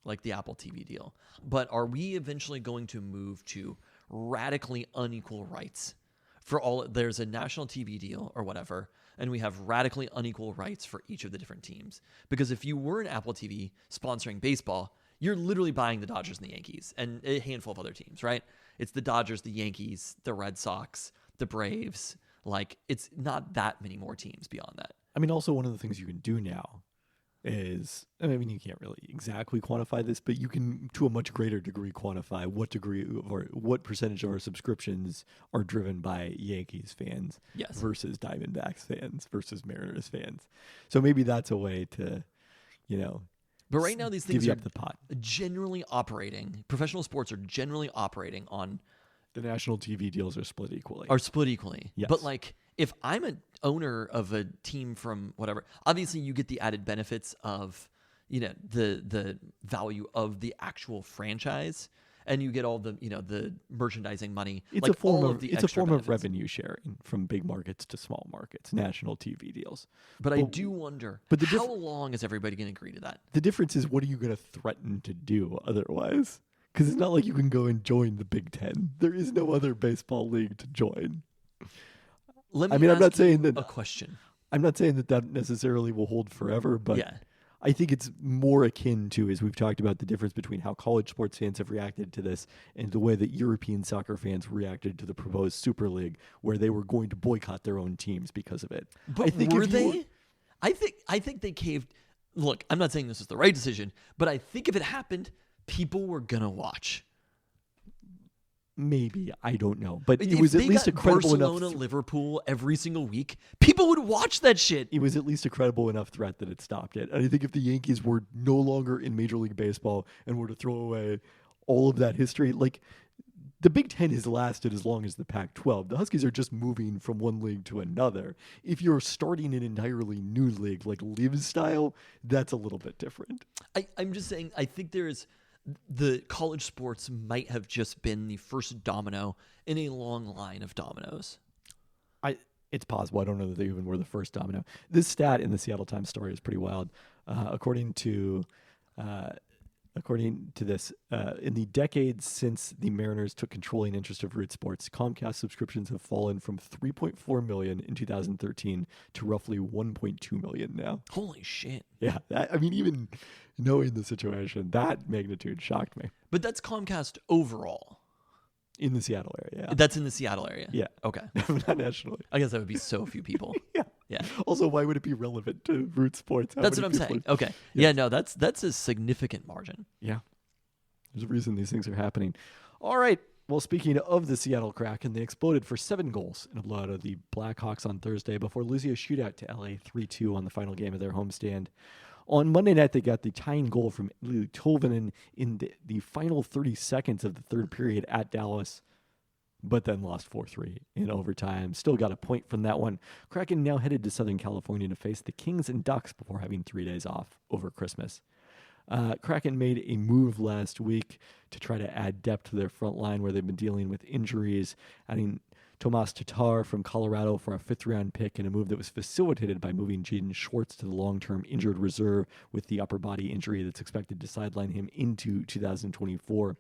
like the Apple TV deal. But are we eventually going to move to radically unequal rights for all? There's a national TV deal or whatever, and we have radically unequal rights for each of the different teams. Because if you were an Apple TV sponsoring baseball, you're literally buying the Dodgers and the Yankees and a handful of other teams, right? It's the Dodgers, the Yankees, the Red Sox, the Braves. Like, it's not that many more teams beyond that. I mean, also one of the things you can do now is, I mean, you can't really exactly quantify this, but you can, to a much greater degree, quantify what degree or what percentage of our subscriptions are driven by Yankees fans versus Diamondbacks fans versus Mariners fans. So maybe that's a way to, But right now, these things divvy are up the pot. generally operating. Professional sports are generally operating on The national TV deals are split equally. Yes. Yes. But like, if I'm an owner of a team from whatever, obviously you get the added benefits of, the value of the actual franchise, and you get all the the merchandising money. It's like a form all of the it's a extra form benefits. of revenue sharing from big markets to small markets, national TV deals. But I do wonder, but the how long is everybody going to agree to that? The difference is, what are you going to threaten to do otherwise? Because it's not like you can go and join the Big Ten. There is no other baseball league to join. Let me I mean, I'm ask not saying you that a question. I'm not saying that necessarily will hold forever, but Yeah. I think it's more akin to, as we've talked about, the difference between how college sports fans have reacted to this and the way that European soccer fans reacted to the proposed Super League, where they were going to boycott their own teams because of it. But I think were if you they? I think they caved. Look, I'm not saying this is the right decision, but I think if it happened, people were gonna watch. Maybe, I don't know, but it If was at they least a got credible Barcelona, enough. Liverpool every single week, people would watch that shit. It was at least a credible enough threat that it stopped it. And I think if the Yankees were no longer in Major League Baseball and were to throw away all of that history, like the Big Ten has lasted as long as the Pac-12. The Huskies are just moving from one league to another. If you're starting an entirely new league, like Live style, that's a little bit different. I'm just saying, I think the college sports might have just been the first domino in a long line of dominoes. It's possible. I don't know that they even were the first domino. This stat in the Seattle Times story is pretty wild. According to this, in the decades since the Mariners took controlling interest of Root Sports, Comcast subscriptions have fallen from 3.4 million in 2013 to roughly 1.2 million now. Holy shit. Yeah, even knowing the situation, that magnitude shocked me. But that's Comcast overall. In the Seattle area, yeah. That's in the Seattle area. Yeah. Okay. Not nationally. I guess that would be so few people. Yeah. Yeah. Also, why would it be relevant to Root Sports? That's what I'm saying. Okay. Yeah, no, that's a significant margin. Yeah. There's a reason these things are happening. All right. Well, speaking of the Seattle Kraken, they exploded for 7 goals in a blowout of the Blackhawks on Thursday before losing a shootout to LA 3-2 on the final game of their homestand. On Monday night, they got the tying goal from Ilya Tolvanen in the final 30 seconds of the third period at Dallas, but then lost 4-3 in overtime. Still got a point from that one. Kraken now headed to Southern California to face the Kings and Ducks before having 3 days off over Christmas. Kraken made a move last week to try to add depth to their front line where they've been dealing with injuries, adding Tomas Tatar from Colorado for a 5th-round pick in a move that was facilitated by moving Jaden Schwartz to the long-term injured reserve with the upper body injury that's expected to sideline him into 2024.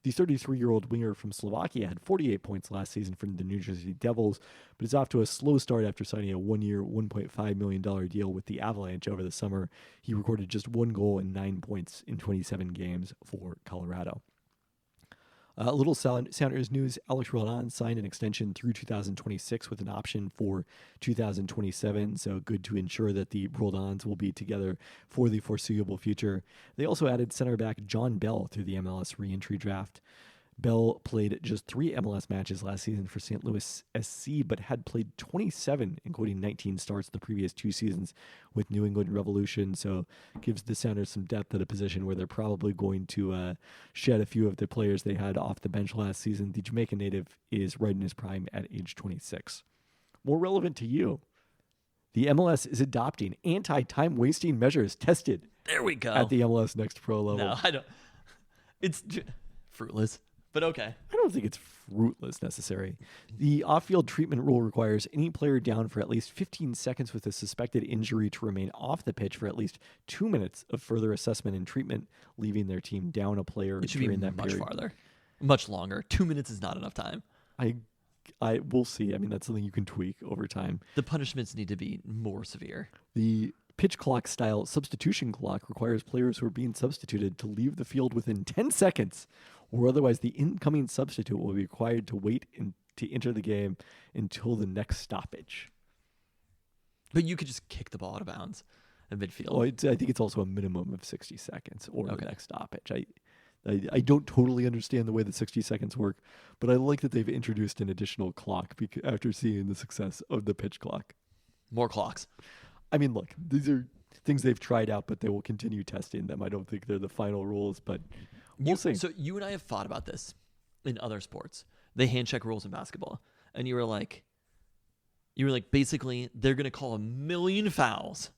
The 33-year-old winger from Slovakia had 48 points last season for the New Jersey Devils, but is off to a slow start after signing a 1-year, $1.5 million deal with the Avalanche over the summer. He recorded just 1 goal and 9 points in 27 games for Colorado. A little Sounders news, Alex Roldan signed an extension through 2026 with an option for 2027, so good to ensure that the Roldans will be together for the foreseeable future. They also added center back John Bell through the MLS reentry draft. Bell played just 3 MLS matches last season for St. Louis SC, but had played 27, including 19 starts the previous 2 seasons with New England Revolution, so gives the Sounders some depth at a position where they're probably going to shed a few of the players they had off the bench last season. The Jamaican native is right in his prime at age 26. More relevant to you, the MLS is adopting anti-time wasting measures tested There we go. at the MLS Next Pro level. No, I don't. It's fruitless, but okay. I don't think it's fruitless necessary. The off-field treatment rule requires any player down for at least 15 seconds with a suspected injury to remain off the pitch for at least 2 minutes of further assessment and treatment, leaving their team down a player It should be during that much period. farther, much longer. 2 minutes is not enough time. I will see. I mean, that's something you can tweak over time. The punishments need to be more severe. The pitch clock style substitution clock requires players who are being substituted to leave the field within 10 seconds, or otherwise the incoming substitute will be required to wait to enter the game until the next stoppage. But you could just kick the ball out of bounds in midfield. Well, I think it's also a minimum of 60 seconds or Okay. the next stoppage. I don't totally understand the way the 60 seconds work, but I like that they've introduced an additional clock after seeing the success of the pitch clock. More clocks. I mean, look, things they've tried out, but they will continue testing them. I don't think they're the final rules, but we'll see. So you and I have thought about this in other sports. They hand check rules in basketball, and you were like, basically, they're going to call 1,000,000 fouls,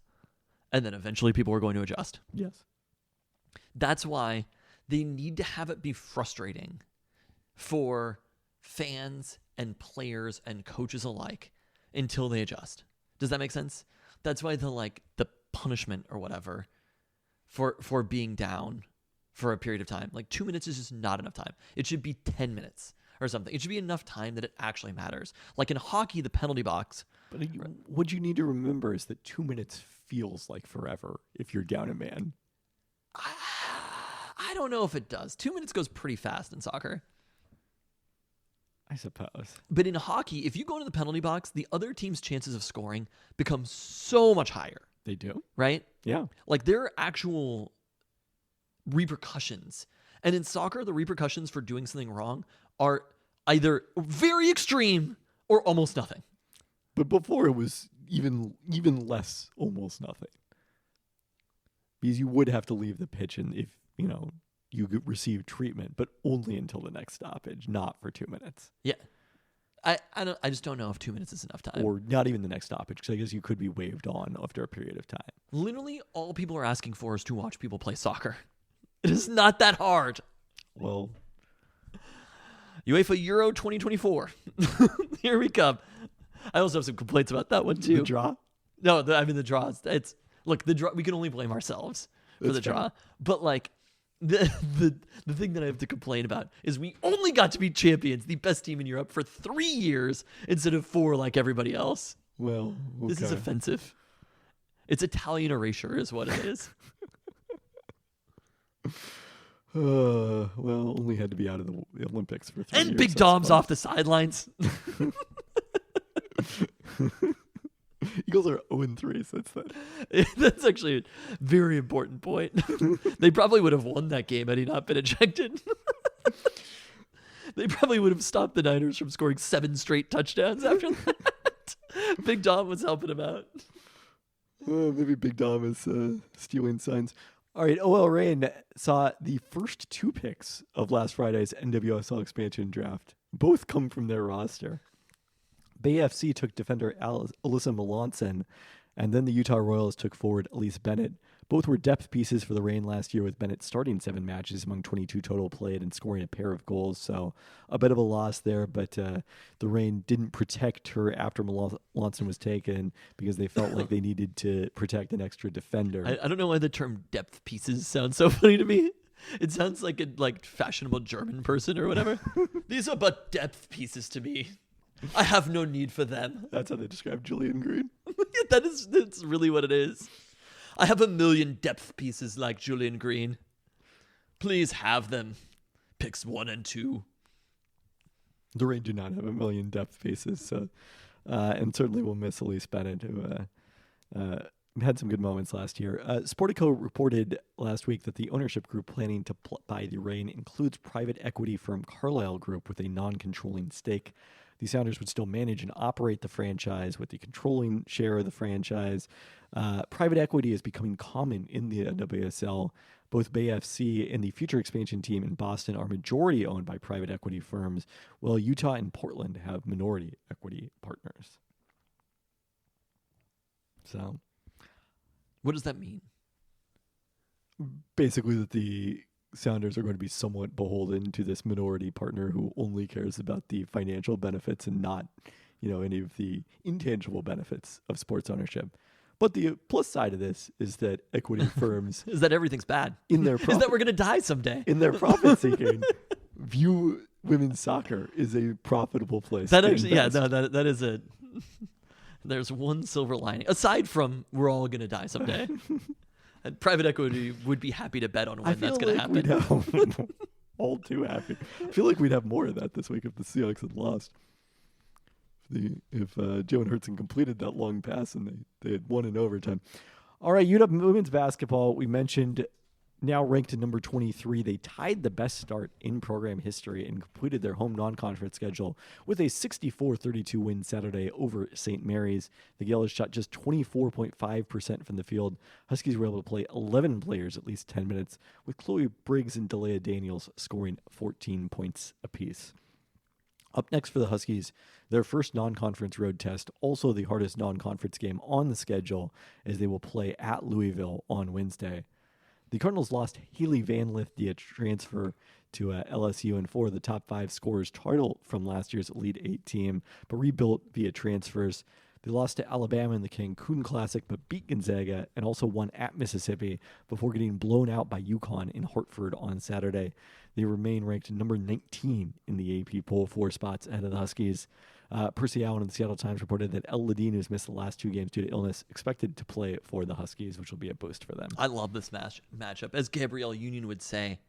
and then eventually people are going to adjust. Yes. That's why they need to have it be frustrating for fans and players and coaches alike until they adjust. Does that make sense? That's why the punishment or whatever for being down for a period of time, 2 minutes is just not enough time. It should be 10 minutes or something. It should be enough time that it actually matters. Like in hockey, the penalty box. But what you need to remember is that 2 minutes feels like forever if you're down a man. I don't know if it does. 2 minutes goes pretty fast in soccer. I suppose. But in hockey, if you go into the penalty box, the other team's chances of scoring become so much higher. They do? Right? Yeah. There are actual repercussions. And in soccer, the repercussions for doing something wrong are either very extreme or almost nothing. But before it was even less, almost nothing. Because you would have to leave the pitch and if, you could receive treatment, but only until the next stoppage, not for 2 minutes. Yeah. I just don't know if 2 minutes is enough time. Or not even the next stoppage, because I guess you could be waved on after a period of time. Literally, all people are asking for is to watch people play soccer. It is not that hard. Well, UEFA Euro 2024. Here we come. I also have some complaints about that one too. the draw? No, the draws. The draw. We can only blame ourselves for the draw. But the thing that I have to complain about is we only got to be champions, the best team in Europe, for 3 years instead of 4 like everybody else. Well, okay. This is offensive. It's Italian erasure, is what it is. Well, only had to be out of the Olympics for 3 years. And Big Dom's off the sidelines. Eagles are 0-3 since then. That's actually a very important point. They probably would have won that game had he not been ejected. They probably would have stopped the Niners from scoring 7 straight touchdowns after that. Big Dom was helping him out. Maybe Big Dom is stealing signs. All right, OL Reign saw the first 2 picks of last Friday's NWSL expansion draft. Both come from their roster. Bay FC took defender Alyssa Melanson, and then the Utah Royals took forward Elise Bennett. Both were depth pieces for the Reign last year, with Bennett starting 7 matches among 22 total played and scoring a pair of goals. So a bit of a loss there, but the Reign didn't protect her after Melanson was taken because they felt like they needed to protect an extra defender. I don't know why the term depth pieces sounds so funny to me. It sounds like a fashionable German person or whatever. These are but depth pieces to me. I have no need for them. That's how they describe Julian Green. That's really what it is. I have 1,000,000 depth pieces like Julian Green. Please have them. Picks 1 and 2. The Reign do not have 1,000,000 depth pieces, so and certainly will miss Elise Bennett, who had some good moments last year. Sportico reported last week that the ownership group planning to buy the Reign includes private equity firm Carlyle Group with a non-controlling stake. The Sounders would still manage and operate the franchise with the controlling share of the franchise. Private equity is becoming common in the NWSL. Both Bay FC and the future expansion team in Boston are majority owned by private equity firms, while Utah and Portland have minority equity partners. So, what does that mean? Basically that the Sounders are going to be somewhat beholden to this minority partner who only cares about the financial benefits and not, any of the intangible benefits of sports ownership. But the plus side of this is that equity firms is that everything's bad. In their is that we're going to die someday. In their profit seeking, view women's soccer is a profitable place. That actually, that is a. There's one silver lining aside from we're all going to die someday. And private equity would be happy to bet on when that's going to happen. We'd have all too happy. I feel like we'd have more of that this week if the Seahawks had lost. If Jalen Hurts completed that long pass and they had won in overtime. All right, UW women's basketball. We mentioned now ranked at number 23, they tied the best start in program history and completed their home non-conference schedule with a 64-32 win Saturday over St. Mary's. The Gaels shot just 24.5% from the field. Huskies were able to play 11 players at least 10 minutes, with Chloe Briggs and Delia Daniels scoring 14 points apiece. Up next for the Huskies, their first non-conference road test, also the hardest non-conference game on the schedule, as they will play at Louisville on Wednesday. The Cardinals lost Haley Van Lith via transfer to LSU and 4 of the top 5 scorers total from last year's Elite 8 team, but rebuilt via transfers. They lost to Alabama in the Cancun Classic, but beat Gonzaga and also won at Mississippi before getting blown out by UConn in Hartford on Saturday. They remain ranked number 19 in the AP poll, 4 spots ahead of the Huskies. Percy Allen of the Seattle Times reported that El Ladine, who's missed the last 2 games due to illness, expected to play for the Huskies, which will be a boost for them. I love this matchup. As Gabrielle Union would say,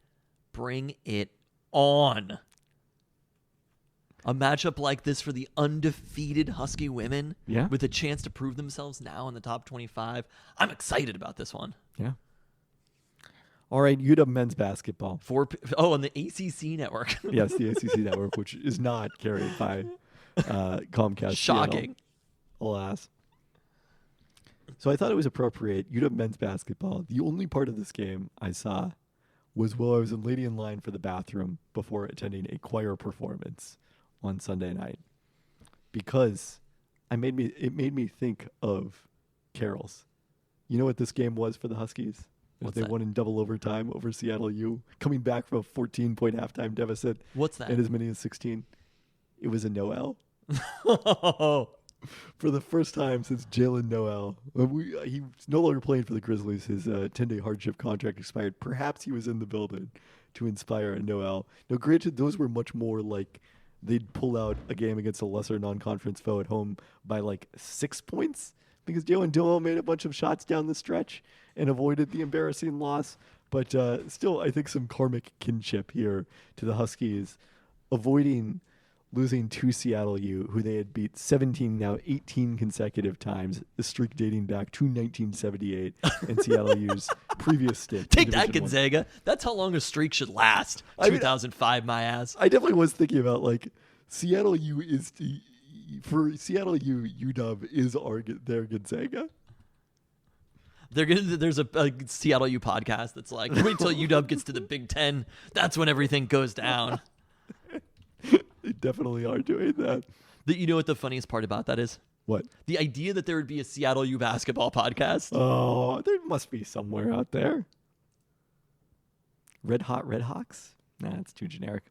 bring it on. A matchup like this for the undefeated Husky women with a chance to prove themselves now in the top 25. I'm excited about this one. Yeah. All right, UW men's basketball. On the ACC network. Yes, the ACC network, which is not carried by Comcast. Shocking. Seattle, alas. So I thought it was appropriate. UW men's basketball. The only part of this game I saw was while I was lady in line for the bathroom before attending a choir performance on Sunday night, because it made me think of carols. You know what this game was for the Huskies? They won in double overtime over Seattle U, coming back from a 14-point halftime deficit. What's that? And as many as 16. It was a Noel. For the first time since Jalen Noel. He's no longer playing for the Grizzlies. His 10-day hardship contract expired. Perhaps he was in the building to inspire a Noel. Now, granted, those were much more like they'd pull out a game against a lesser non-conference foe at home by like 6 points, because Jalen Noel made a bunch of shots down the stretch and avoided the embarrassing loss. But still, I think some karmic kinship here to the Huskies, avoiding losing to Seattle U, who they had beat 17, now 18 consecutive times, the streak dating back to 1978 and Seattle U's previous stint. Take that, Gonzaga. That's how long a streak should last. 2005, my ass. I definitely was thinking about, like, Seattle U is for Seattle U, UW is their Gonzaga. There's a Seattle U podcast that's like, wait till UW gets to the Big Ten. That's when everything goes down. They definitely are doing that. You know what the funniest part about that is? What? The idea that there would be a Seattle U basketball podcast. Oh, there must be somewhere out there. Red Hawks? Nah, it's too generic.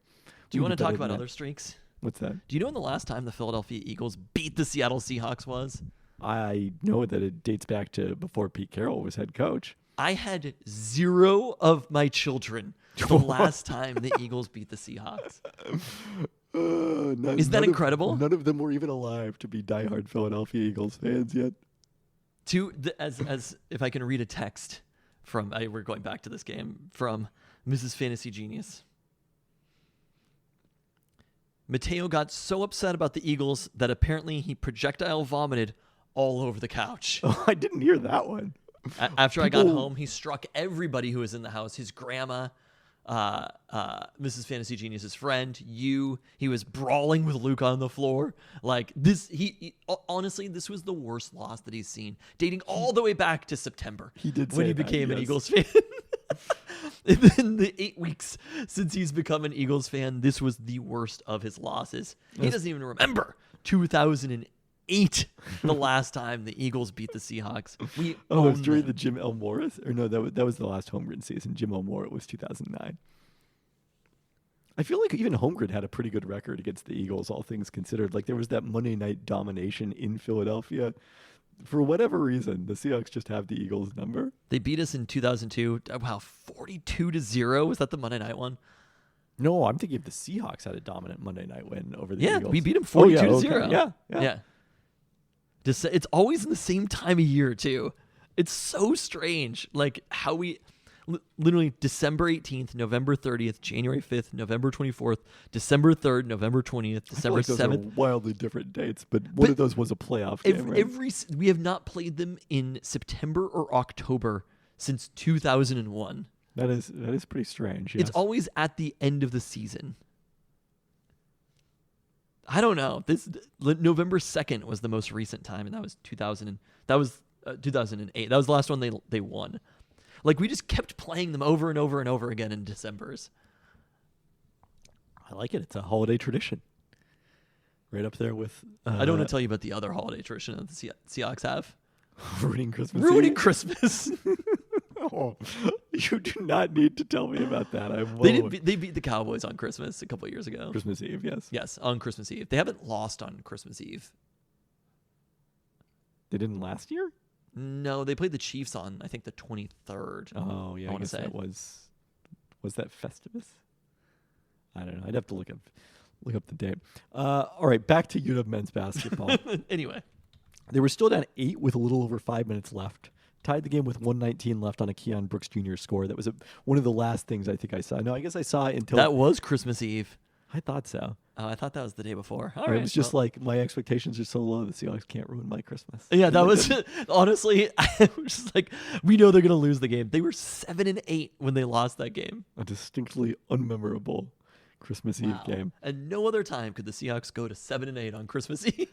Do you want to talk about other streaks? What's that? Do you know when the last time the Philadelphia Eagles beat the Seattle Seahawks was? I know that it dates back to before Pete Carroll was head coach. I had 0 of my children the last time the Eagles beat the Seahawks. Isn't that incredible? None of them were even alive to be diehard Philadelphia Eagles fans yet. As if I can read a text from, we're going back to this game, from Mrs. Fantasy Genius. Mateo got so upset about the Eagles that apparently he projectile vomited all over the couch. Oh, I didn't hear that one. After I got home, he struck everybody who was in the house. His grandma, Mrs. Fantasy Genius's friend, you. He was brawling with Luke on the floor. Like this, honestly, this was the worst loss that he's seen, dating all the way back to September. He did when say he that, became an yes. Eagles fan. In the 8 weeks since he's become an Eagles fan, this was the worst of his losses. He doesn't even remember 2008, the last time the Eagles beat the Seahawks. It was during the Jim Elmore, or no, that was the last Holmgren season. Jim Elmore, it was 2009. I feel like even Holmgren had a pretty good record against the Eagles, all things considered. Like, there was that Monday night domination in Philadelphia. For whatever reason, the Seahawks just have the Eagles' number. They beat us in 2002. Wow, 42-0. Was that the Monday night one? No, I'm thinking if the Seahawks had a dominant Monday night win over the Eagles. Yeah, we beat them 42-0. Okay. Yeah. It's always in the same time of year, too. It's so strange. Like, how we... Literally December 18th, November 30th, January 5th, November 24th, December 3rd, November 20th, December 7th. Those are wildly different dates, but one of those was a playoff game, right? We have not played them in September or October since 2001. That is pretty strange. Yes. It's always at the end of the season. I don't know. This November 2nd was the most recent time, and that was 2008. That was the last one they won. Like, we just kept playing them over and over and over again in Decembers. I like it. It's a holiday tradition. Right up there with... I don't want to tell you about the other holiday tradition that the Seahawks have. ruining Christmas Ruining Eve. Christmas. Oh, you do not need to tell me about that. They beat the Cowboys on Christmas a couple of years ago. Christmas Eve, yes. Yes, on Christmas Eve. They haven't lost on Christmas Eve. They didn't last year? No, they played the Chiefs on, I think, the 23rd. Oh, yeah. I wanna guess say. that was that Festivus? I don't know. I'd have to look up the date. All right, back to UW men's basketball. Anyway. They were still down 8 with a little over 5 minutes left. Tied the game with 1:19 left on a Keon Brooks Jr. score. That was one of the last things I think I saw. No, I guess I saw it until... That was Christmas Eve. I thought so. Oh, I thought that was the day before. All Or right. it was just like, my expectations are so low, the Seahawks can't ruin my Christmas. Yeah, that was honestly. I was just like, we know they're gonna lose the game. They were 7-8 when they lost that game. A distinctly unmemorable Christmas Eve game. And no other time could the Seahawks go to 7-8 on Christmas Eve.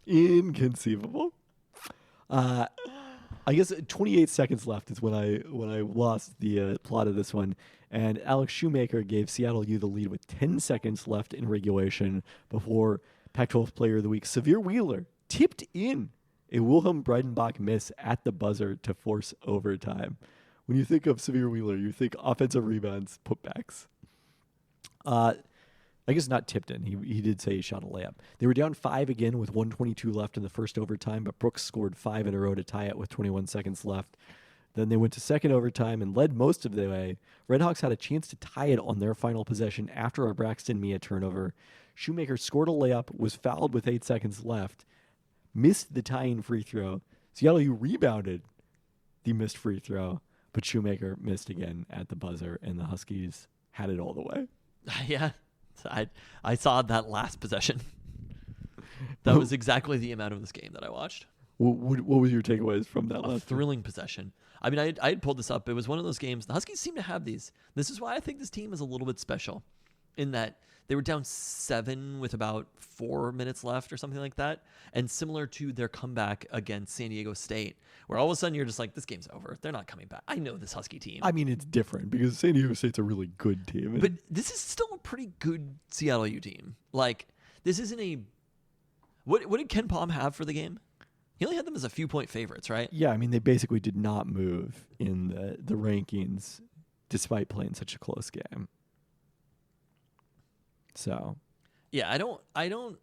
Inconceivable. I guess 28 seconds left is when I lost the plot of this one, and Alex Shoemaker gave Seattle U the lead with 10 seconds left in regulation before Pac-12 Player of the Week Severe Wheeler tipped in a Wilhelm Breidenbach miss at the buzzer to force overtime. When you think of Severe Wheeler, you think offensive rebounds, putbacks. I guess not tipped in. He did say he shot a layup. They were down 5 again with 1:22 left in the first overtime, but Brooks scored 5 in a row to tie it with 21 seconds left. Then they went to second overtime and led most of the way. Redhawks had a chance to tie it on their final possession after a Braxton Mia turnover. Shoemaker scored a layup, was fouled with 8 seconds left, missed the tying free throw. Seattle U rebounded the missed free throw, but Shoemaker missed again at the buzzer, and the Huskies had it all the way. Yeah. I saw that last possession. That was exactly the amount of this game that I watched. What was your takeaways from that A last thrilling possession. I mean, I had pulled this up. It was one of those games. The Huskies seem to have these. This is why I think this team is a little bit special, in that they were down 7 with about 4 minutes left or something like that. And similar to their comeback against San Diego State, where all of a sudden you're just like, this game's over. They're not coming back. I know this Husky team. I mean, it's different because San Diego State's a really good team. But this is still a pretty good Seattle U team. Like, this isn't a... What did Ken Palm have for the game? He only had them as a few-point favorites, right? Yeah, I mean, they basically did not move in the rankings despite playing such a close game. So... Yeah, I don't...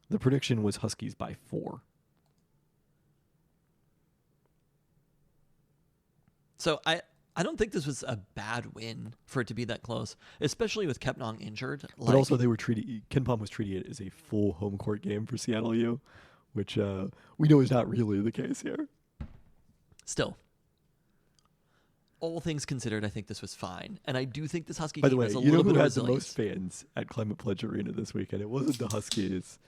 The prediction was Huskies by 4. So I don't think this was a bad win for it to be that close, especially with Kepnong injured. But also Ken Palm was treating it as a full home court game for Seattle U, which we know is not really the case here. Still, all things considered, I think this was fine. And I do think this Husky By the team way, has a you know little who bit of had the resilience. most fans at Climate Pledge Arena this weekend? It wasn't the Huskies.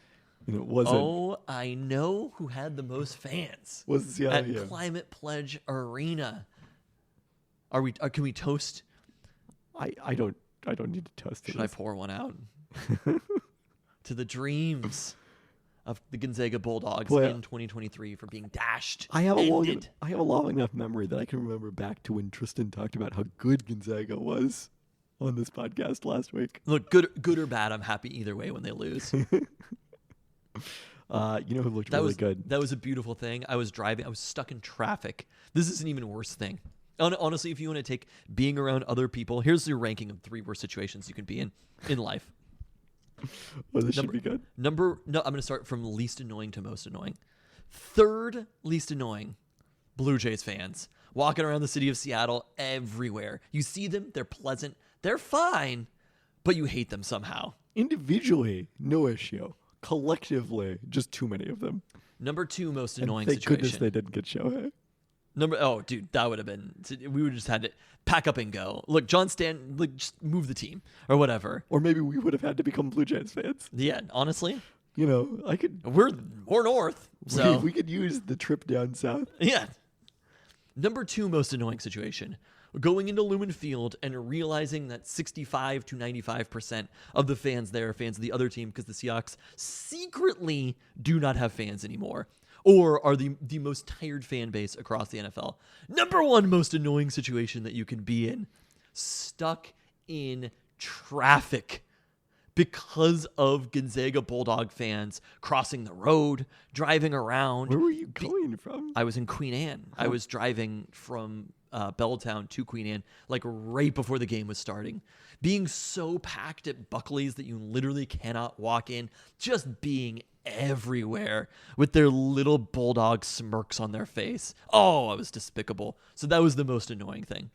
And it wasn't. Oh, I know who had the most fans Was the Seattle at U. Climate Pledge Arena. Can we toast? I don't need to toast to Should I this. pour one out? To the dreams of the Gonzaga Bulldogs Boy, in 2023 for being dashed. I have a ended. long enough memory that I can remember back to when Tristan talked about how good Gonzaga was on this podcast last week. Look, good or bad, I'm happy either way when they lose. You know who looked really good? That was a beautiful thing. I was driving. I was stuck in traffic. This is an even worse thing. Honestly, if you want to take being around other people, here's your ranking of 3 worst situations you can be in life. Well, this should be good. No, I'm going to start from least annoying to most annoying. 3rd least annoying, Blue Jays fans. Walking around the city of Seattle everywhere. You see them, they're pleasant, they're fine, but you hate them somehow. Individually, no issue. Collectively, just too many of them. Number 2 most And annoying thank situation. goodness they didn't get Shohei. Oh, dude, that would have been... We would have just had to pack up and go. Look, John Stanton, just move the team or whatever. Or maybe we would have had to become Blue Jays fans. Yeah, honestly, You know, I could. we're more north, so... We could use the trip down south. Yeah. Number 2 most annoying situation going into Lumen Field and realizing that 65 to 95% of the fans there are fans of the other team because the Seahawks secretly do not have fans anymore, or are the most tired fan base across the NFL. Number one most annoying situation that you can be in, stuck in traffic because of Gonzaga Bulldog fans crossing the road, driving around. Where were you going from? I was in Queen Anne. I was driving from Belltown to Queen Anne, like right before the game was starting. Being so packed at Buckley's that you literally cannot walk in, just being everywhere with their little bulldog smirks on their face. Oh, it was despicable. So that was the most annoying thing.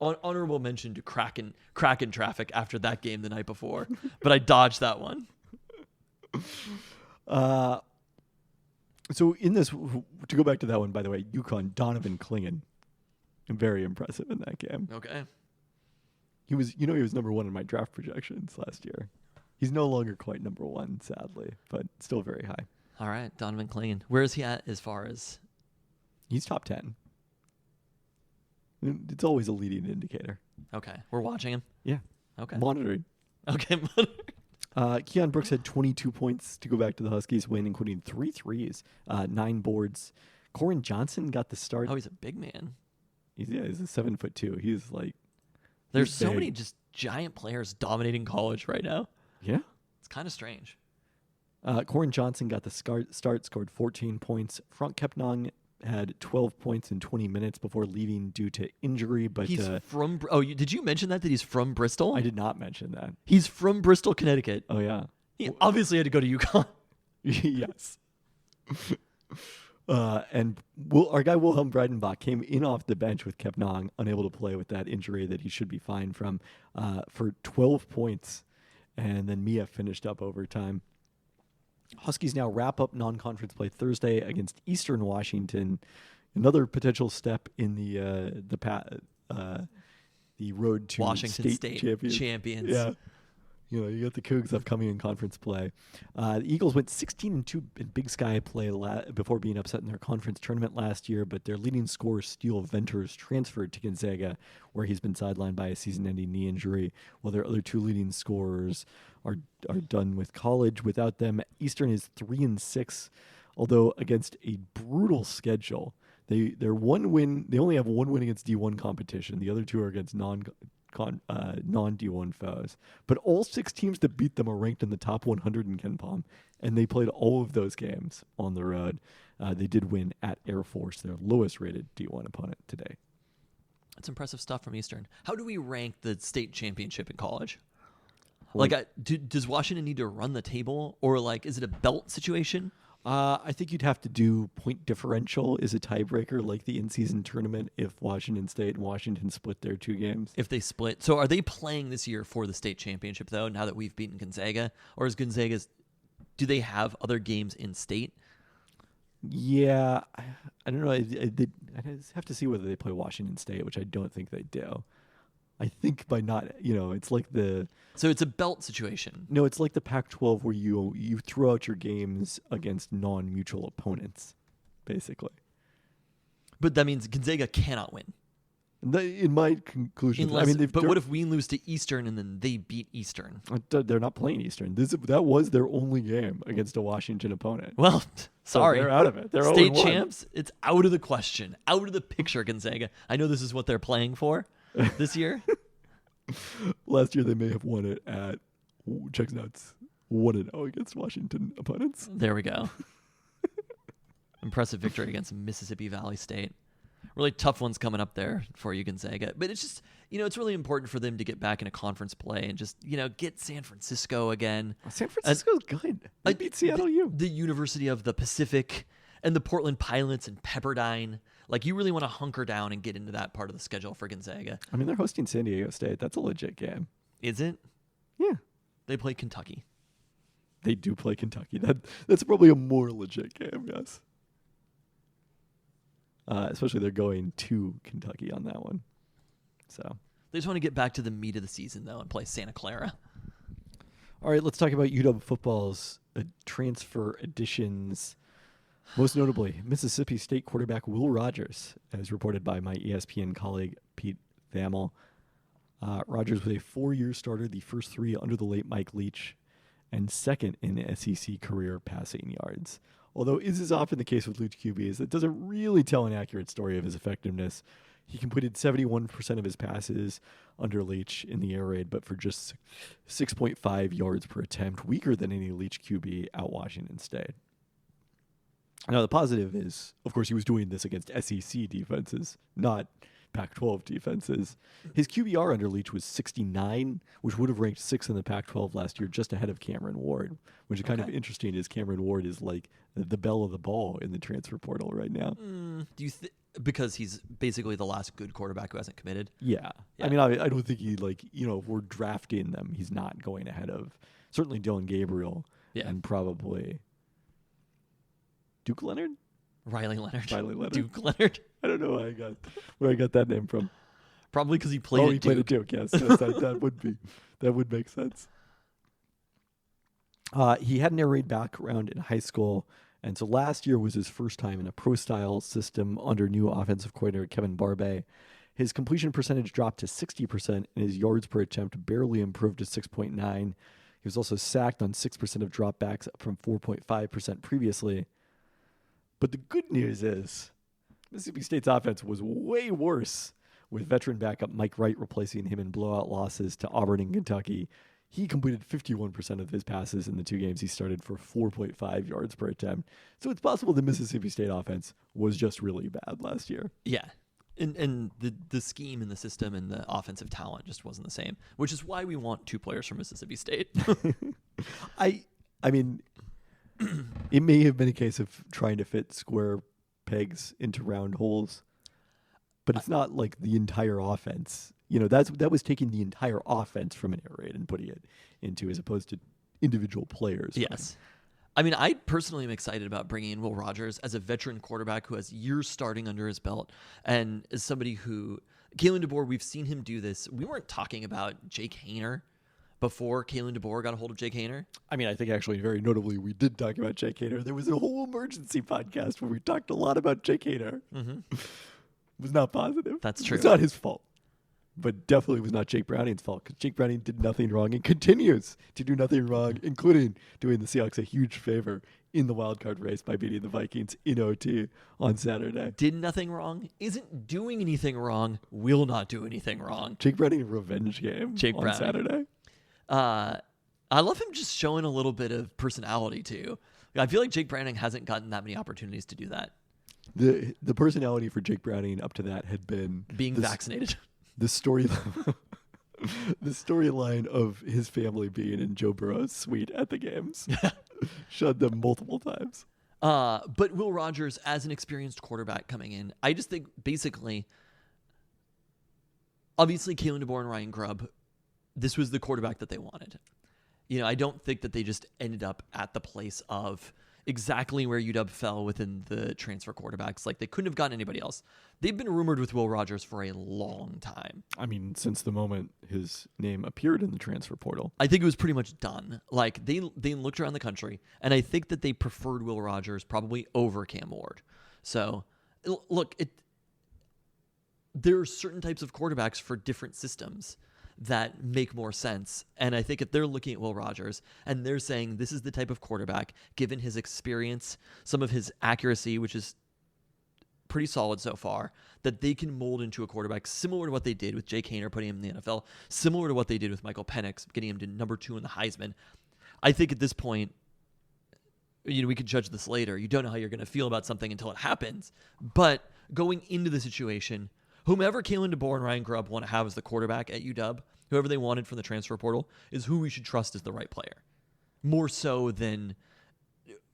Honorable mention to Kraken traffic after that game the night before, but I dodged that one. So in this, to go back to that one, by the way, UConn, Donovan Clingan, very impressive in that game. Okay. He was number one in my draft projections last year. He's no longer quite number one, sadly, but still very high. All right, Donovan Clingan. Where is he at as far as? He's top 10. It's always a leading indicator. Okay, we're watching him. Yeah. Okay. Monitoring. Okay. Keon Brooks had 22 points to go back to the Huskies win, including 3 threes, 9 boards. Corin Johnson got the start. Oh, he's a big man. He's a 7'2". He's like. There's he's so big. many just giant players dominating college right now. Yeah. It's kind of strange. Corin Johnson got the start, scored 14 points. Frank Kepnang had 12 points in 20 minutes before leaving due to injury. But He's from. Oh, did you mention that he's from Bristol? I did not mention that. He's from Bristol, Connecticut. Oh yeah. He obviously had to go to UConn. Yes. And our guy Wilhelm Breidenbach came in off the bench with Kepnang, unable to play with that injury that he should be fine from, for 12 points. And then Mia finished up overtime. Huskies now wrap up non-conference play Thursday against Eastern Washington. Another potential step in the road to Washington State champions. Yeah. You got the Cougs upcoming in conference play. The Eagles went 16-2 in Big Sky play before being upset in their conference tournament last year, but their leading scorer, Steele Venters, transferred to Gonzaga, where he's been sidelined by a season-ending knee injury, while their other 2 leading scorers are done with college. Without them, Eastern is 3-6, although against a brutal schedule. Their one win, they only have 1 win against D1 competition. The other 2 are against non-D1 foes. But all 6 teams that beat them are ranked in the top 100 in KenPom, and they played all of those games on the road. They did win at Air Force, their lowest-rated D1 opponent today. That's impressive stuff from Eastern. How do we rank the state championship in college? Well, Does Washington need to run the table, or is it a belt situation? I think you'd have to do point differential as a tiebreaker, like the in-season tournament, if Washington State and Washington split their 2 games. If they split. So are they playing this year for the state championship, though, now that we've beaten Gonzaga? Or is Gonzaga's... Do they have other games in state? Yeah. I don't know. I'd have to see whether they play Washington State, which I don't think they do. I think by not, it's like the... So it's a belt situation. No, it's like the Pac-12 where you throw out your games against non-mutual opponents, basically. But that means Gonzaga cannot win. In my conclusion, But what if we lose to Eastern and then they beat Eastern? They're not playing Eastern. That was their only game against a Washington opponent. Well, sorry. So they're out of it. They're state 0-1. champs, it's out of the question. Out of the picture, Gonzaga. I know this is what they're playing for this year. Last year they may have won it at, check notes, 1-0 against Washington opponents. There we go. Impressive victory against Mississippi Valley State. Really tough ones coming up there for you, Gonzaga. But it's just, it's really important for them to get back into conference play and just, get San Francisco again. San Francisco's good. They beat Seattle U. The University of the Pacific and the Portland Pilots and Pepperdine. You really want to hunker down and get into that part of the schedule for Gonzaga. I mean, they're hosting San Diego State. That's a legit game. Is it? Yeah. They play Kentucky. They do play Kentucky. That's probably a more legit game, yes. Especially they're going to Kentucky on that one. So they just want to get back to the meat of the season, though, and play Santa Clara. All right, let's talk about UW football's transfer additions. Most notably, Mississippi State quarterback Will Rogers, as reported by my ESPN colleague Pete Thamel. Rogers was a 4-year starter, the first 3 under the late Mike Leach, and second in SEC career passing yards. Although, as is often the case with Leach QBs, that doesn't really tell an accurate story of his effectiveness. He completed 71% of his passes under Leach in the air raid, but for just 6.5 yards per attempt, weaker than any Leach QB out Washington State. Now, the positive is, of course, he was doing this against SEC defenses, not Pac-12 defenses. His QBR under Leach was 69, which would have ranked 6th in the Pac-12 last year, just ahead of Cameron Ward, which is kind of interesting, as Cameron Ward is like the belle of the ball in the transfer portal right now. Do you because he's basically the last good quarterback who hasn't committed? Yeah. I mean, I don't think he, if we're drafting them, he's not going ahead of certainly Dylan Gabriel and probably Duke Leonard? Riley Leonard. Duke Leonard. I don't know where I got that name from. Probably because he played at Duke. Played at Duke, yes. That would make sense. He had an air raid background in high school, and so last year was his first time in a pro-style system under new offensive coordinator Kevin Barbay. His completion percentage dropped to 60%, and his yards per attempt barely improved to 6.9. He was also sacked on 6% of dropbacks, up from 4.5% previously. But the good news is Mississippi State's offense was way worse, with veteran backup Mike Wright replacing him in blowout losses to Auburn and Kentucky. He completed 51% of his passes in the 2 games he started for 4.5 yards per attempt. So it's possible the Mississippi State offense was just really bad last year. Yeah. And the scheme and the system and the offensive talent just wasn't the same, which is why we want 2 players from Mississippi State. I mean, it may have been a case of trying to fit square pegs into round holes, but it's not like the entire offense. That was taking the entire offense from an air raid and putting it into, as opposed to individual players. Yes. I mean, I personally am excited about bringing in Will Rogers as a veteran quarterback who has years starting under his belt, and as somebody who, Kalen DeBoer, we've seen him do this. We weren't talking about Jake Haener before Kalen DeBoer got a hold of Jake Haener. I mean, I think actually very notably we did talk about Jake Haener. There was a whole emergency podcast where we talked a lot about Jake Haener. Mm-hmm. It was not positive. That's true. It's not his fault. But definitely was not Jake Browning's fault, because Jake Browning did nothing wrong and continues to do nothing wrong, including doing the Seahawks a huge favor in the wild card race by beating the Vikings in OT on Saturday. Did nothing wrong, isn't doing anything wrong, will not do anything wrong. Jake Browning revenge game on Saturday. I love him just showing a little bit of personality too. I feel like Jake Browning hasn't gotten that many opportunities to do that. The personality for Jake Browning up to that had been being vaccinated. The storyline of his family being in Joe Burrow's suite at the games. Showed them multiple times. But Will Rogers, as an experienced quarterback coming in, I just think basically, obviously Kalen DeBoer and Ryan Grubb, this was the quarterback that they wanted. I don't think that they just ended up at the place of exactly where UW fell within the transfer quarterbacks. Like, they couldn't have gotten anybody else. They've been rumored with Will Rogers for a long time. I mean, since the moment his name appeared in the transfer portal. I think it was pretty much done. Like, they looked around the country, and I think that they preferred Will Rogers probably over Cam Ward. So, look, there are certain types of quarterbacks for different systems that make more sense. And I think if they're looking at Will Rogers and they're saying this is the type of quarterback, given his experience, some of his accuracy, which is pretty solid so far, that they can mold into a quarterback similar to what they did with Jake Haener, putting him in the NFL, similar to what they did with Michael Penix, getting him to number 2 in the Heisman. I think at this point, we could judge this later. You don't know how you're going to feel about something until it happens. But going into the situation, whomever Kalen DeBoer and Ryan Grubb want to have as the quarterback at UW, whoever they wanted from the transfer portal, is who we should trust as the right player. More so than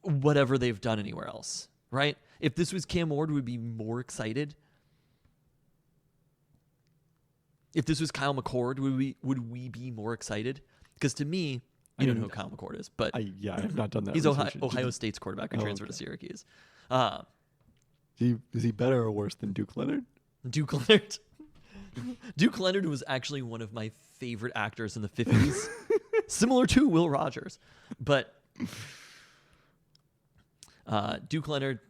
whatever they've done anywhere else, right? If this was Cam Ward, we'd be more excited. If this was Kyle McCord, would we be more excited? Because to me, I don't know who Kyle McCord is, but I have not done that. He's Ohio State's quarterback who transferred to Syracuse. Is he better or worse than Duke Leonard? Duke Leonard. Duke Leonard was actually one of my favorite actors in the 50s, similar to Will Rogers. But Duke Leonard,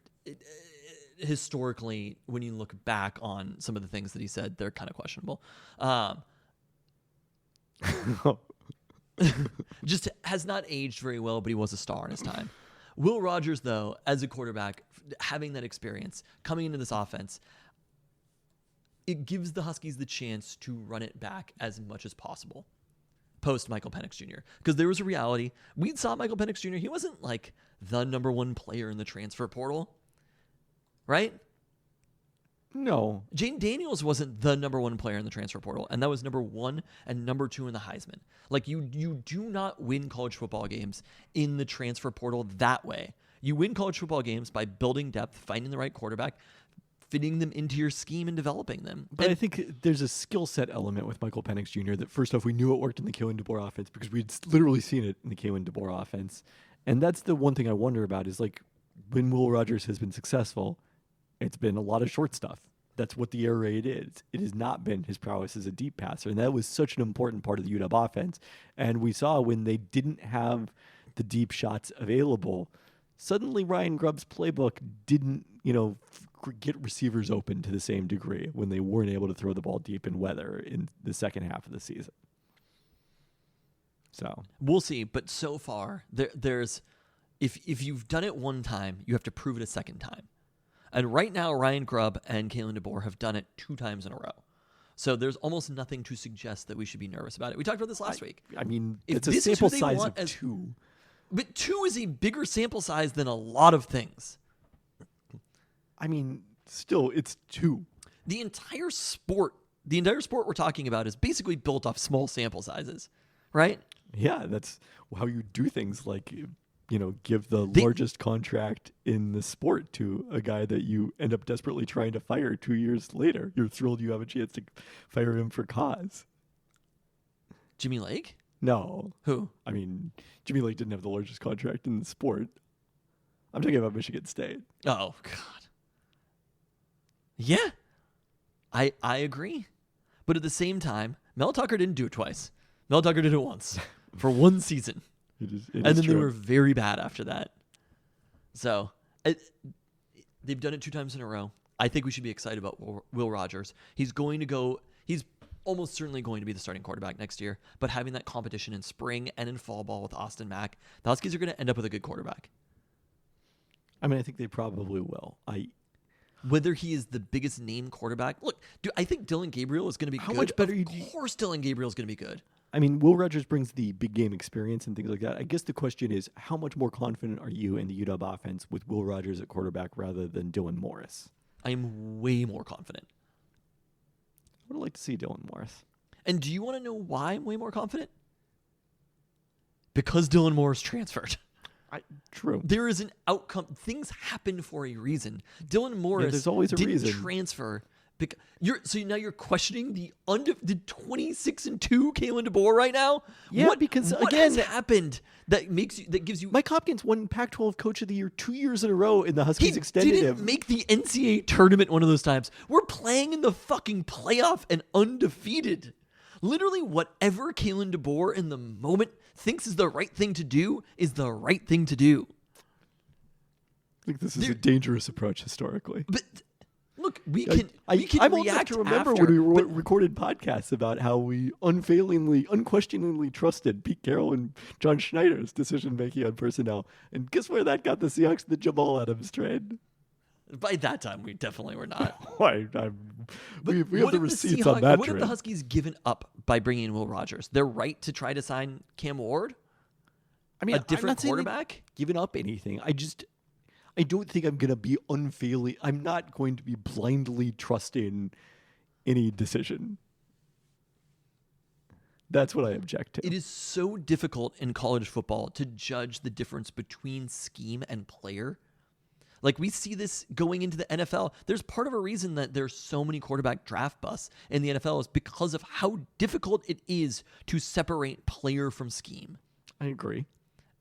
historically, when you look back on some of the things that he said, they're kind of questionable. Just has not aged very well, but he was a star in his time. Will Rogers, though, as a quarterback, having that experience, coming into this offense, it gives the Huskies the chance to run it back as much as possible post Michael Penix Jr. Because there was a reality. We saw Michael Penix Jr. He wasn't like the number one player in the transfer portal, right? No. Jane Daniels wasn't the number one player in the transfer portal, and that was number 1 and number 2 in the Heisman. Like, you do not win college football games in the transfer portal that way. You win college football games by building depth, finding the right quarterback, fitting them into your scheme, and developing them. But I think there's a skill set element with Michael Penix Jr. that, first off, we knew it worked in the Kalen DeBoer offense because we'd literally seen it in the Kalen DeBoer offense. And that's the one thing I wonder about is, like, when Will Rogers has been successful, it's been a lot of short stuff. That's what the air raid is. It has not been his prowess as a deep passer. And that was such an important part of the UW offense. And we saw when they didn't have the deep shots available, suddenly Ryan Grubb's playbook didn't, get receivers open to the same degree when they weren't able to throw the ball deep in weather in the second half of the season. So we'll see. But so far, there's if you've done it one time, you have to prove it a second time. And right now, Ryan Grubb and Kalen DeBoer have done it 2 times in a row. So there's almost nothing to suggest that we should be nervous about it. We talked about this last week. I mean, If it's a this is sample who they size want of as- 2. But 2 is a bigger sample size than a lot of things. I mean, still, it's 2. The entire sport we're talking about is basically built off small sample sizes, right? Yeah, that's how you do things like, give the They- largest contract in the sport to a guy that you end up desperately trying to fire 2 years later. You're thrilled you have a chance to fire him for cause. Jimmy Lake? No. Who? I mean, Jimmy Lake didn't have the largest contract in the sport. I'm talking about Michigan State. Oh, God. Yeah, I agree. But at the same time, Mel Tucker didn't do it twice. Mel Tucker did it once for 1 season. It And is then they true. were very bad after that. So they've done it 2 times in a row. I think we should be excited about Will Rogers. He's almost certainly going to be the starting quarterback next year. But having that competition in spring and in fall ball with Austin Mack, the Huskies are going to end up with a good quarterback. I mean, I think they probably will. Whether he is the biggest name quarterback. Look, dude, I think Dylan Gabriel is going to be How good. much better Of do you- course Dylan Gabriel is going to be good. I mean, Will Rogers brings the big game experience and things like that. I guess the question is, how much more confident are you in the UW offense with Will Rogers at quarterback rather than Dylan Morris? I am way more confident. I would like to see Dylan Morris. And do you want to know why I'm way more confident? Because Dylan Morris transferred. True. There is an outcome. Things happen for a reason. Dylan Morris there's always a didn't reason. transfer. So now you're questioning the 26-2 Kalen DeBoer right now? Yeah, because, what again, has happened that gives you Mike Hopkins won Pac-12 Coach of the Year 2 years in a row, and the Huskies He extended didn't him. make the NCAA tournament one of those times. We're playing in the fucking playoff and undefeated. Literally, whatever Kalen DeBoer in the moment thinks is the right thing to do is the right thing to do. I think this is a dangerous approach historically. But look, we I'm can old enough react to remember after, when we but recorded podcasts about how we unquestioningly trusted Pete Carroll and John Schneider's decision making on personnel. And guess where that got the Seahawks the Jamal Adams trade? by that time we definitely were not. We But have what the if receipts on that What have trade. the Huskies given up by bringing in Will Rogers? Their right to try to sign Cam Ward? I mean, A different I'm not saying they've quarterback? given up anything. I don't think I'm going to be unfailing. I'm not going to be blindly trusting any decision. That's what I object to. It is so difficult in college football to judge the difference between scheme and player. Like, we see this going into the NFL. There's part of a reason that there's so many quarterback draft busts in the NFL is because of how difficult it is to separate player from scheme. I agree.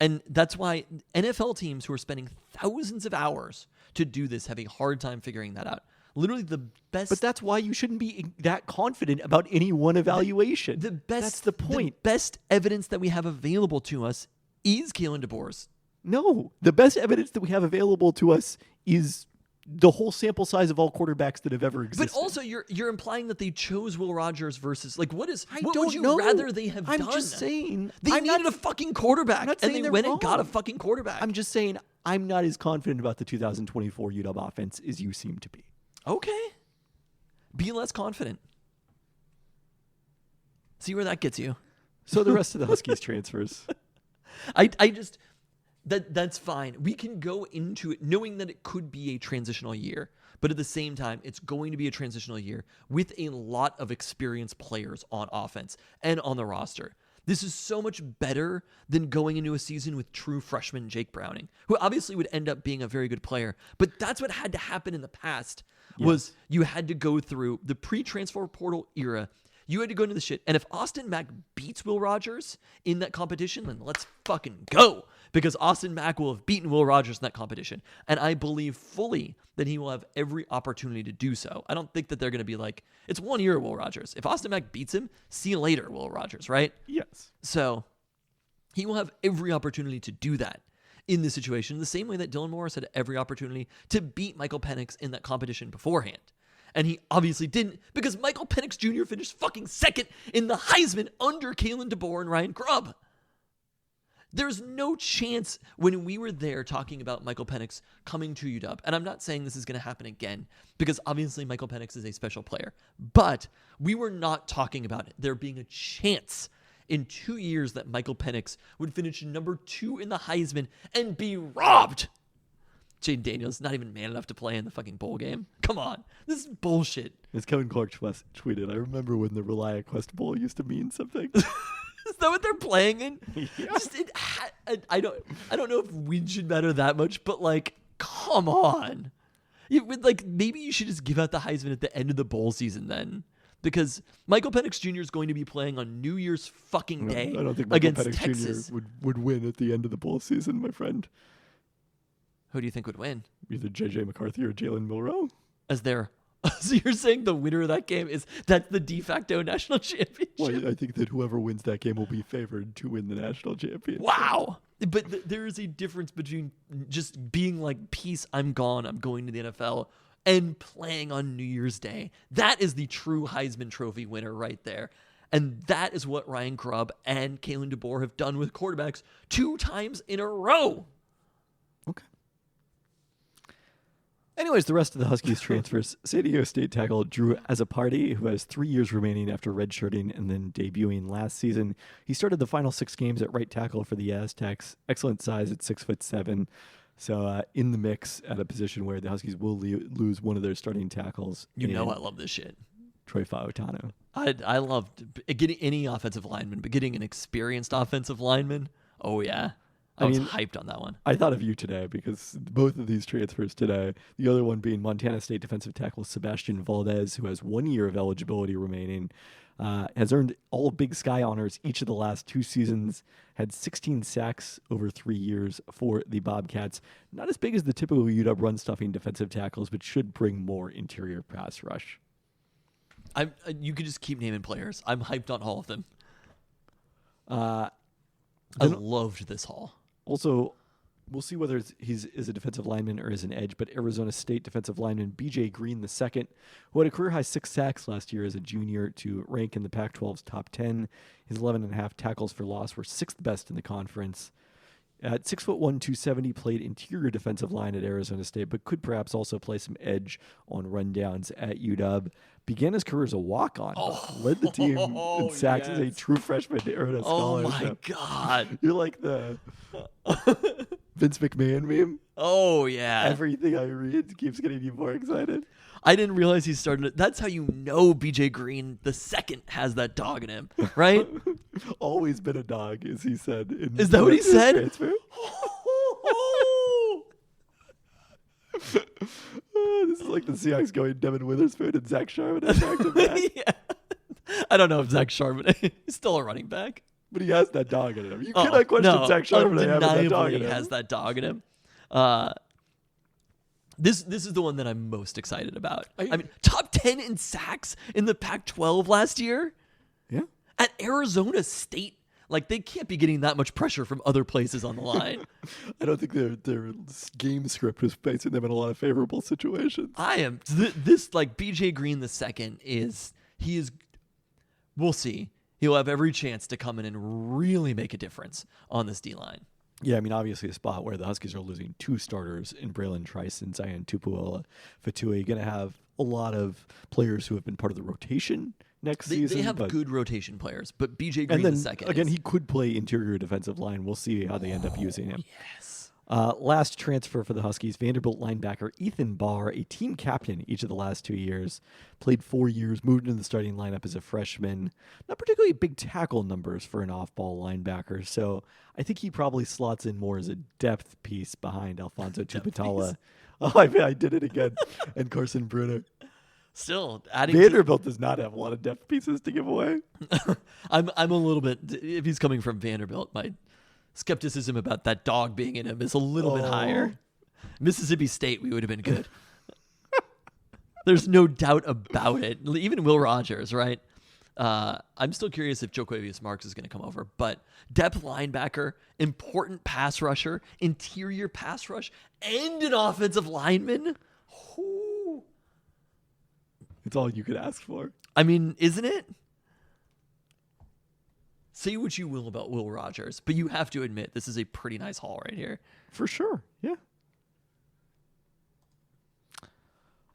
And that's why NFL teams who are spending thousands of hours to do this have a hard time figuring that out. Literally the best. But that's why you shouldn't be that confident about any one evaluation. the best. That's the point. The best evidence that we have available to us is Kalen DeBoer's No, the best evidence that we have available to us is the whole sample size of all quarterbacks that have ever existed. But also, you're implying that they chose Will Rogers versus what don't would you know. rather they have done? I'm just saying They needed a fucking quarterback, not and saying they they're went and wrong. got a fucking quarterback. I'm just saying I'm not as confident about the 2024 UW offense as you seem to be. Okay, be less confident. See where that gets you. So the rest of the Huskies transfers. I just that's fine. We can go into it knowing that it could be a transitional year, but at the same time, it's going to be a transitional year with a lot of experienced players on offense and on the roster. This is so much better than going into a season with true freshman Jake Browning, who obviously would end up being a very good player. But that's what had to happen in the past was you had to go through the pre-transfer portal era. You had to go into the shit. And if Austin Mack beats Will Rogers in that competition, then let's fucking go. Because Austin Mack will have beaten Will Rogers in that competition. And I believe fully that he will have every opportunity to do so. I don't think that they're going to be like, it's 1 year, Will Rogers. If Austin Mack beats him, see you later, Will Rogers, right? Yes. So he will have every opportunity to do that in this situation, the same way that Dylan Morris had every opportunity to beat Michael Penix in that competition beforehand. And he obviously didn't because Michael Penix Jr. finished fucking second in the Heisman under Kalen DeBoer and Ryan Grubb. There's no chance when we were there talking about Michael Penix coming to UW, and I'm not saying this is going to happen again because obviously Michael Penix is a special player, but we were not talking about there being a chance in 2 years that Michael Penix would finish number 2 in the Heisman and be robbed. Jaden Daniels not even man enough to play in the fucking bowl game. Come on. This is bullshit. As Kevin Clark tweeted, I remember when the Relia Quest Bowl used to mean something. Is that what they're playing in? Yeah. I don't know if wins should matter that much, but like, come on. Maybe you should just give out the Heisman at the end of the bowl season then. Because Michael Penix Jr. is going to be playing on New Year's fucking day I don't think Michael against Penix Texas. Jr. would win at the end of the bowl season, my friend. Who do you think would win? Either J.J. McCarthy or Jalen Milroe. As their so you're saying the winner of that game that's the de facto national championship? Well, I think that whoever wins that game will be favored to win the national championship. Wow. But there is a difference between just being like, peace, I'm gone, I'm going to the NFL, and playing on New Year's Day. That is the true Heisman Trophy winner right there. And that is what Ryan Grubb and Kalen DeBoer have done with quarterbacks 2 times in a row. Okay. Anyways, the rest of the Huskies transfers. San Diego State tackle Drew Azzopardi, who has 3 years remaining after redshirting and then debuting last season. He started the final 6 games at right tackle for the Aztecs. Excellent size at 6'7". So in the mix at a position where the Huskies will lose one of their starting tackles. You know I love this shit. Troy Fautano. I loved getting any offensive lineman, but getting an experienced offensive lineman, oh yeah. I was hyped on that one. I thought of you today because both of these transfers today, the other one being Montana State defensive tackle Sebastian Valdez, who has 1 year of eligibility remaining, has earned all Big Sky honors each of the last 2 seasons, had 16 sacks over 3 years for the Bobcats. Not as big as the typical UW run-stuffing defensive tackles, but should bring more interior pass rush. You could just keep naming players. I'm hyped on all of them. I loved this haul. Also, we'll see whether he's a defensive lineman or is an edge, but Arizona State defensive lineman B.J. Green II, who had a career-high 6 sacks last year as a junior to rank in the Pac-12's top 10. His 11.5 tackles for loss were 6th best in the conference. At 6'1", 270, played interior defensive line at Arizona State, but could perhaps also play some edge on rundowns at UW. Began his career as a walk-on, led the team in sacks as a true freshman to earn a scholarship. Oh my God. You're like the Vince McMahon meme. Oh yeah. Everything I read keeps getting you more excited. I didn't realize he started. That's how you know BJ Green II has that dog in him, right? Always been a dog, as he said. Is that what he said? Transfer. This is like the Seahawks going Devin Witherspoon and Zach Charbonnet back to back. Yeah. I don't know if Zach Charbonnet is still a running back. But he has that dog in him. You cannot question Zach Charbonnet having that dog in him. He has that dog in him. This is the one that I'm most excited about. I mean, top 10 in sacks in the Pac-12 last year. Yeah. At Arizona State. Like, they can't be getting that much pressure from other places on the line. I don't think their game script was placing them in a lot of favorable situations. This, like, BJ Green the we'll see. He'll have every chance to come in and really make a difference on this D-line. Yeah, I mean, obviously a spot where the Huskies are losing 2 starters in Braylon Trice and Zion Tupuola-Fatua. You're going to have a lot of players who have been part of the rotation next season. They have good rotation players, but BJ Green and then, the second. Again, he could play interior defensive line. We'll see how they end up using him. Yes. Last transfer for the Huskies, Vanderbilt linebacker Ethan Barr, a team captain each of the last 2 years, played 4 years, moved into the starting lineup as a freshman. Not particularly big tackle numbers for an off-ball linebacker, so I think he probably slots in more as a depth piece behind Alfonso Tuputala. Oh, I did it again. And Carson Brunner. Still adding. Vanderbilt does not have a lot of depth pieces to give away. I'm a little bit. If he's coming from Vanderbilt, my skepticism about that dog being in him is a little bit higher. Mississippi State, we would have been good. There's no doubt about it. Even Will Rogers, right? I'm still curious if Joquavius Marks is going to come over, but depth linebacker, important pass rusher, interior pass rush, and an offensive lineman. Ooh. It's all you could ask for. I mean, isn't it? Say what you will about Will Rogers, but you have to admit this is a pretty nice haul right here. For sure, yeah.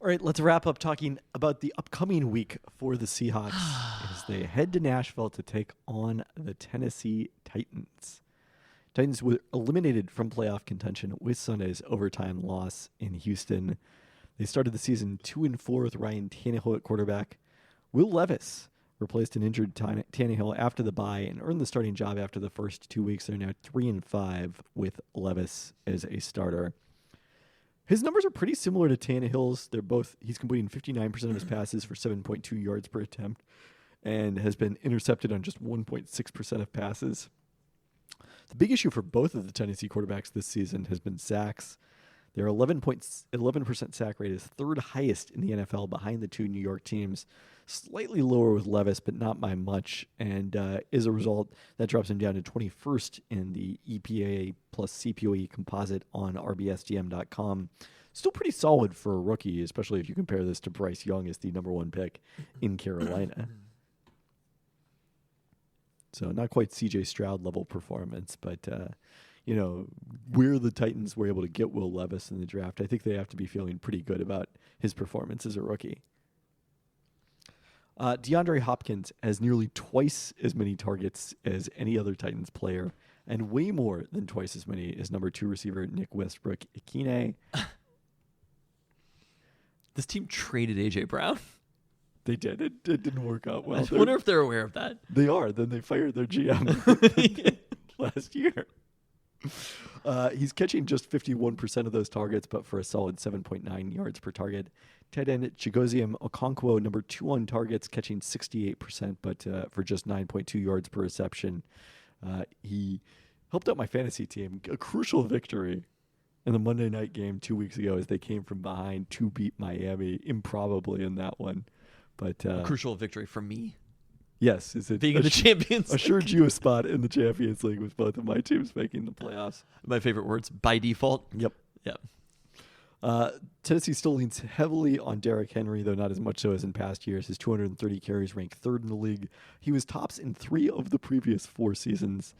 All right, let's wrap up talking about the upcoming week for the Seahawks as they head to Nashville to take on the Tennessee Titans. Titans were eliminated from playoff contention with Sunday's overtime loss in Houston. They started the season 2-4 with Ryan Tannehill at quarterback. Will Levis replaced an injured Tannehill after the bye and earned the starting job after the first 2 weeks. They're now 3-5 with Levis as a starter. His numbers are pretty similar to Tannehill's. He's completing 59% of his passes for 7.2 yards per attempt and has been intercepted on just 1.6% of passes. The big issue for both of the Tennessee quarterbacks this season has been sacks. Their 11% sack rate is third highest in the NFL behind the 2 New York teams. Slightly lower with Levis, but not by much. And as a result, that drops him down to 21st in the EPA plus CPOE composite on RBSGM.com. Still pretty solid for a rookie, especially if you compare this to Bryce Young as the number 1 pick in Carolina. So not quite CJ Stroud level performance, but where the Titans were able to get Will Levis in the draft, I think they have to be feeling pretty good about his performance as a rookie. DeAndre Hopkins has nearly twice as many targets as any other Titans player, and way more than twice as many as number 2 receiver Nick Westbrook-Ikine. This team traded A.J. Brown. They did. It didn't work out well. I wonder if they're aware of that. They are. Then they fired their GM last year. He's catching just 51% of those targets, but for a solid 7.9 yards per target. Tight end Chigozie Okonkwo, number 2 on targets, catching 68%, but for just 9.2 yards per reception. He helped out my fantasy team. A crucial victory in the Monday night game 2 weeks ago as they came from behind to beat Miami improbably in that one. But a crucial victory for me. Yes, being in the Champions League. Assured you a spot in the Champions League with both of my teams making the playoffs. My favorite words, by default. Yep. Tennessee still leans heavily on Derrick Henry, though not as much so as in past years. His 230 carries rank 3rd in the league. He was tops in 3 of the previous 4 seasons.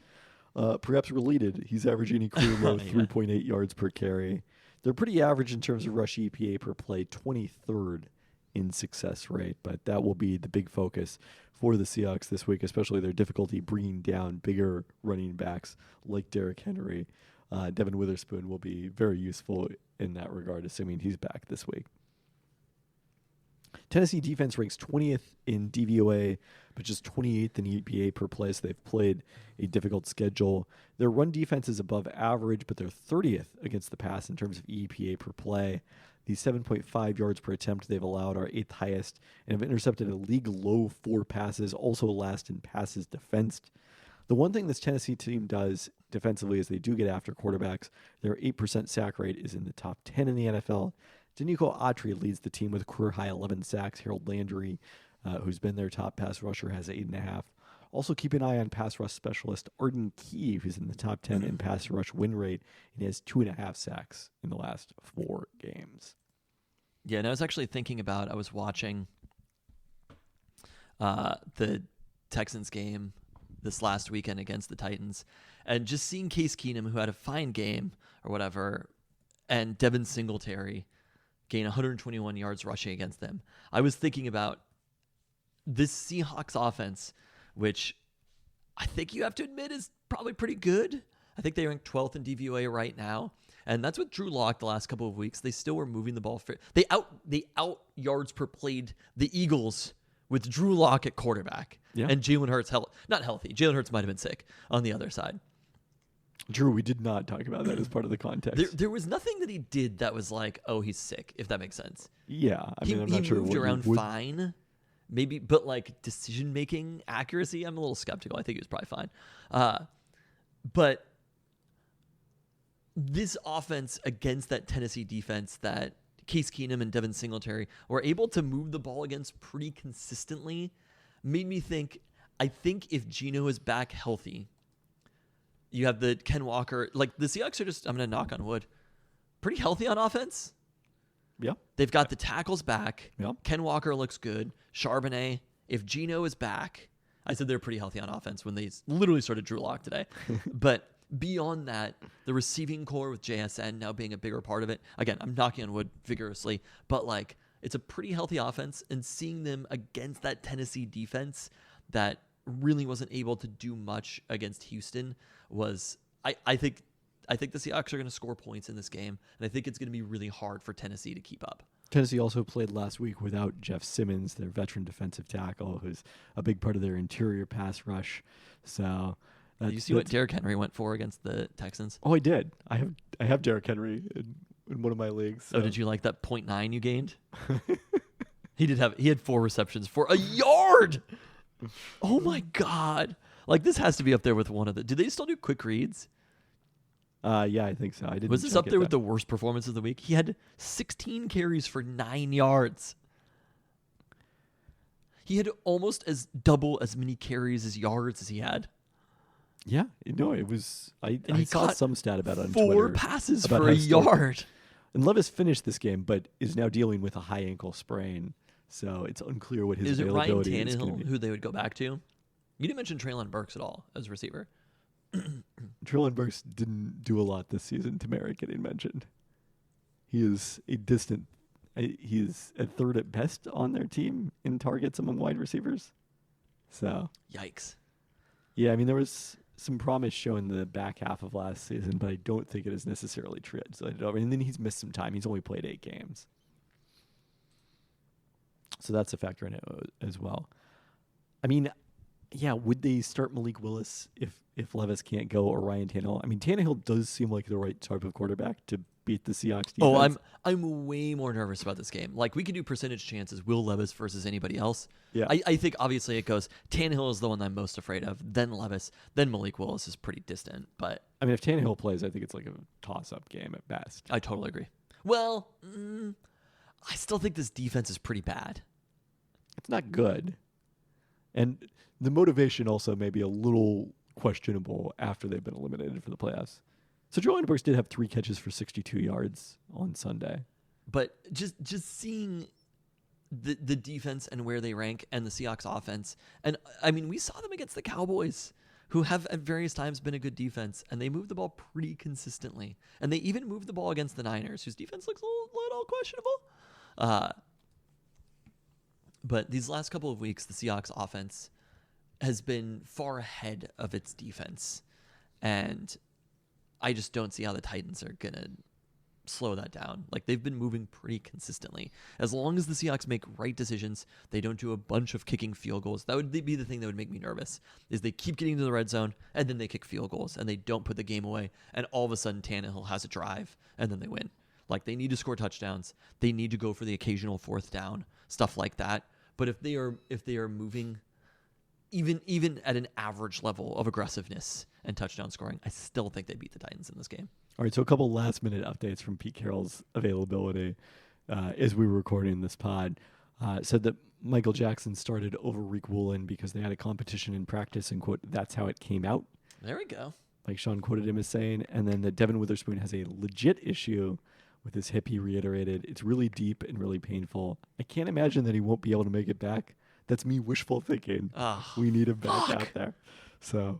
Perhaps related, he's averaging a career low 3.8 yards per carry. They're pretty average in terms of rush EPA per play, 23rd in success rate, but that will be the big focus for the Seahawks this week, especially their difficulty bringing down bigger running backs like Derrick Henry. Devin Witherspoon will be very useful in that regard, assuming he's back this week. Tennessee defense ranks 20th in DVOA, but just 28th in EPA per play, so they've played a difficult schedule. Their run defense is above average, but they're 30th against the pass in terms of EPA per play. The 7.5 yards per attempt they've allowed are 8th highest and have intercepted a league low 4 passes, also last in passes defensed. The one thing this Tennessee team does defensively is they do get after quarterbacks. Their 8% sack rate is in the top 10 in the NFL. Danico Autry leads the team with a career-high 11 sacks. Harold Landry, who's been their top pass rusher, has 8.5. Also, keep an eye on pass rush specialist Arden Key, who's in the top 10 in pass rush win rate, and he has 2.5 sacks in the last 4 games. Yeah, and I was actually thinking about, I was watching the Texans game this last weekend against the Titans, and just seeing Case Keenum, who had a fine game or whatever, and Devin Singletary gain 121 yards rushing against them. I was thinking about this Seahawks offense, which I think you have to admit is probably pretty good. I think they rank 12th in DVOA right now. And that's with Drew Lock the last couple of weeks. They still were moving the ball. They out yards per played the Eagles with Drew Lock at quarterback. Yeah. And Jalen Hurts, not healthy. Jalen Hurts might have been sick on the other side. Drew, we did not talk about that as part of the context. There was nothing that he did that was like, oh, he's sick, if that makes sense. Yeah. I mean, I'm not sure he moved what around would... fine. Maybe, but like decision-making accuracy, I'm a little skeptical. I think he was probably fine. But this offense against that Tennessee defense that Case Keenum and Devin Singletary were able to move the ball against pretty consistently made me think, I think if Geno is back healthy, you have the Ken Walker, like the Seahawks are just, I'm going to knock on wood, pretty healthy on offense. Yeah. They've got the tackles back. Yep. Ken Walker looks good. Charbonnet, if Geno is back, I said they're pretty healthy on offense when they literally started Drew Lock today. But beyond that, the receiving core with JSN now being a bigger part of it. Again, I'm knocking on wood vigorously, but like it's a pretty healthy offense, and seeing them against that Tennessee defense that really wasn't able to do much against Houston was, I think the Seahawks are going to score points in this game, and I think it's going to be really hard for Tennessee to keep up. Tennessee also played last week without Jeff Simmons, their veteran defensive tackle, who's a big part of their interior pass rush. So, You see what Derrick Henry went for against the Texans? Oh, I did. I have Derrick Henry in one of my leagues. So. Oh, did you like that 0.9 you gained? He had 4 receptions for a yard. Oh my God! Like this has to be up there with one of the. Do they still do quick reads? Yeah, I think so. I didn't. Was this up there with the worst performance of the week? He had 16 carries for 9 yards. He had almost as double as many carries as yards as he had. Yeah, no, it was. I saw caught some stat about it on 4 Twitter. passes for a yard. And Levis finished this game, but is now dealing with a high ankle sprain, so it's unclear what his Is it Ryan availability is going to Tannehill be. who they would go back to? You didn't mention Treylon Burks at all as a receiver. Treylon Burks didn't do a lot this season to merit getting mentioned. He is a distant. He is a third at best on their team in targets among wide receivers. So Yikes. yeah, I mean there was some promise shown the back half of last season, but I don't think it is necessarily translated over. And then he's missed some time. He's only played 8 games. So that's a factor in it as well. I mean, yeah, would they start Malik Willis if Levis can't go, or Ryan Tannehill? I mean, Tannehill does seem like the right type of quarterback to beat the Seahawks defense. Oh, I'm way more nervous about this game. Like we can do percentage chances, Will Levis versus anybody else. Yeah. I think obviously it goes Tannehill is the one I'm most afraid of, then Levis, then Malik Willis is pretty distant. But I mean, if Tannehill plays, I think it's like a toss-up game at best. I totally agree. Well, I still think this defense is pretty bad. It's not good. And the motivation also may be a little questionable after they've been eliminated for the playoffs. So Treylon Burks did have 3 catches for 62 yards on Sunday. But just seeing the defense and where they rank and the Seahawks offense, and I mean we saw them against the Cowboys, who have at various times been a good defense, and they move the ball pretty consistently. And they even moved the ball against the Niners, whose defense looks a little questionable. But these last couple of weeks, the Seahawks offense has been far ahead of its defense. And I just don't see how the Titans are going to slow that down. Like, they've been moving pretty consistently. As long as the Seahawks make right decisions, they don't do a bunch of kicking field goals. That would be the thing that would make me nervous, is they keep getting to the red zone, and then they kick field goals, and they don't put the game away, and all of a sudden Tannehill has a drive, and then they win. Like, they need to score touchdowns. They need to go for the occasional 4th down, stuff like that. But if they are moving even at an average level of aggressiveness and touchdown scoring, I still think they beat the Titans in this game. All right, so a couple last-minute updates from Pete Carroll's availability as we were recording this pod. Said that Michael Jackson started over Rick Woolen because they had a competition in practice, and quote, that's how it came out. There we go. Like Sean quoted him as saying, and then that Devin Witherspoon has a legit issue with his hip. He reiterated, it's really deep and really painful. I can't imagine that he won't be able to make it back. That's me wishful thinking. Oh, We need him back out there. So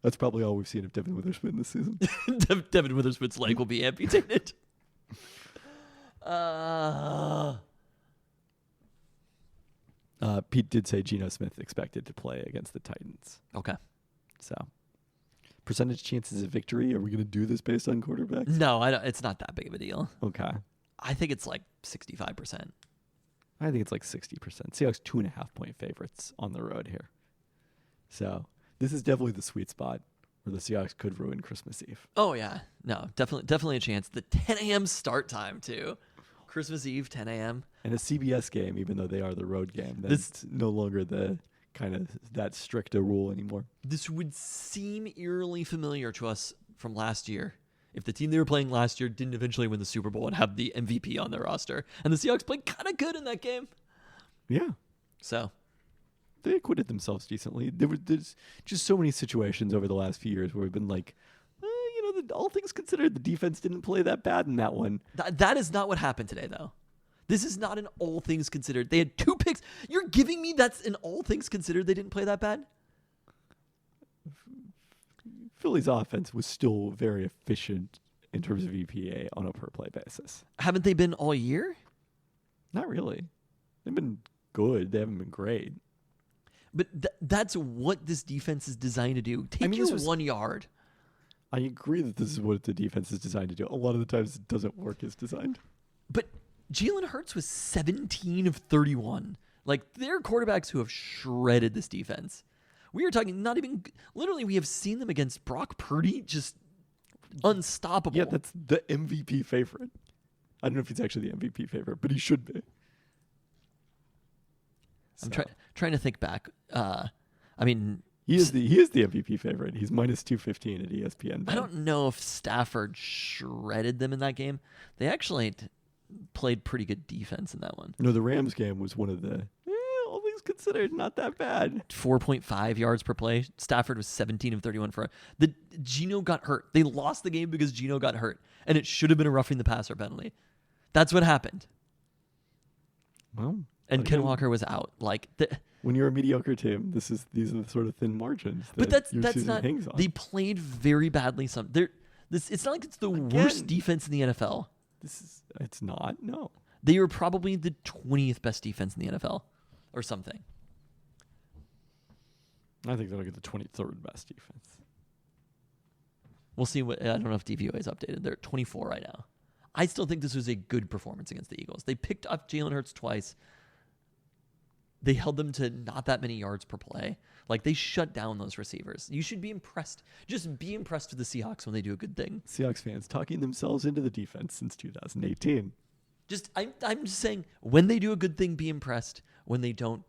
that's probably all we've seen of Devin Witherspoon this season. Devin Witherspoon's leg will be amputated. Pete did say Geno Smith expected to play against the Titans. Okay. So percentage chances of victory. Are we going to do this based on quarterbacks? No, I don't, it's not that big of a deal. Okay. I think it's like 65%. I think it's like 60%. Seahawks 2.5-point favorites on the road here. So this is definitely the sweet spot where the Seahawks could ruin Christmas Eve. Oh yeah, no, definitely a chance. The 10 a.m. start time too. Christmas Eve, 10 a.m. And a CBS game, even though they are the road game, that's no longer the kind of that strict a rule anymore. This would seem eerily familiar to us from last year. If the team they were playing last year didn't eventually win the Super Bowl and have the MVP on their roster, and the Seahawks played kind of good in that game. Yeah. So They acquitted themselves decently. There's just so many situations over the last few years where we've been like, all things considered, the defense didn't play that bad in that one. that is not what happened today, though. This is not an all things considered. They had 2 picks. You're giving me that's an all things considered they didn't play that bad? Philly's offense was still very efficient in terms of EPA on a per play basis. Haven't they been all year? Not really. They've been good. They haven't been great. But that's what this defense is designed to do. Take your 1 yard. I agree that this is what the defense is designed to do. A lot of the times it doesn't work as designed. But Jalen Hurts was 17 of 31. Like, they're quarterbacks who have shredded this defense. We are talking literally we have seen them against Brock Purdy, just unstoppable. Yeah, that's the MVP favorite. I don't know if he's actually the MVP favorite, but he should be. I'm trying to think back. He is the MVP favorite. He's minus 215 at ESPN. I don't know if Stafford shredded them in that game. They actually played pretty good defense in that one. No, the Rams game was one of the, all things considered, not that bad. 4.5 yards per play. Stafford was 17 of 31 for Geno got hurt. They lost the game because Geno got hurt, and it should have been a roughing the passer penalty. That's what happened. Well, and Ken Walker was out. When you're a mediocre team, these are the sort of thin margins. But that's season not. Hangs on. They played very badly. It's not like it's the worst defense in the NFL. It's not. No, they were probably the 20th best defense in the NFL, or something. I think they'll get the 23rd best defense. We'll see. I don't know if DVOA is updated. They're at 24 right now. I still think this was a good performance against the Eagles. They picked up Jalen Hurts twice. They held them to not that many yards per play. Like, they shut down those receivers. You should be impressed. Just be impressed with the Seahawks when they do a good thing. Seahawks fans talking themselves into the defense since 2018. I'm just saying, when they do a good thing, be impressed. When they don't.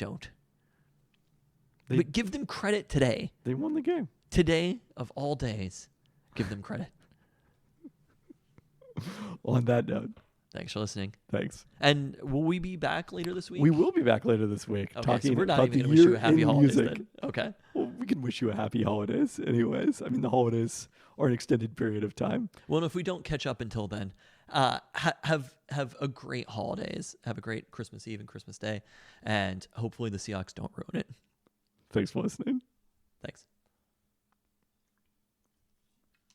But give them credit today. They won the game. Today, of all days, give them credit. On that note. Thanks for listening. Thanks. And will we be back later this week? We will be back later this week. Okay, talking so we're not about even the going to wish you a happy year in holidays music. then. Okay. Well, we can wish you a happy holidays anyways. I mean, the holidays are an extended period of time. Well, and if we don't catch up until then, have a great holidays. Have a great Christmas Eve and Christmas Day. And hopefully the Seahawks don't ruin it. Thanks for listening. Thanks.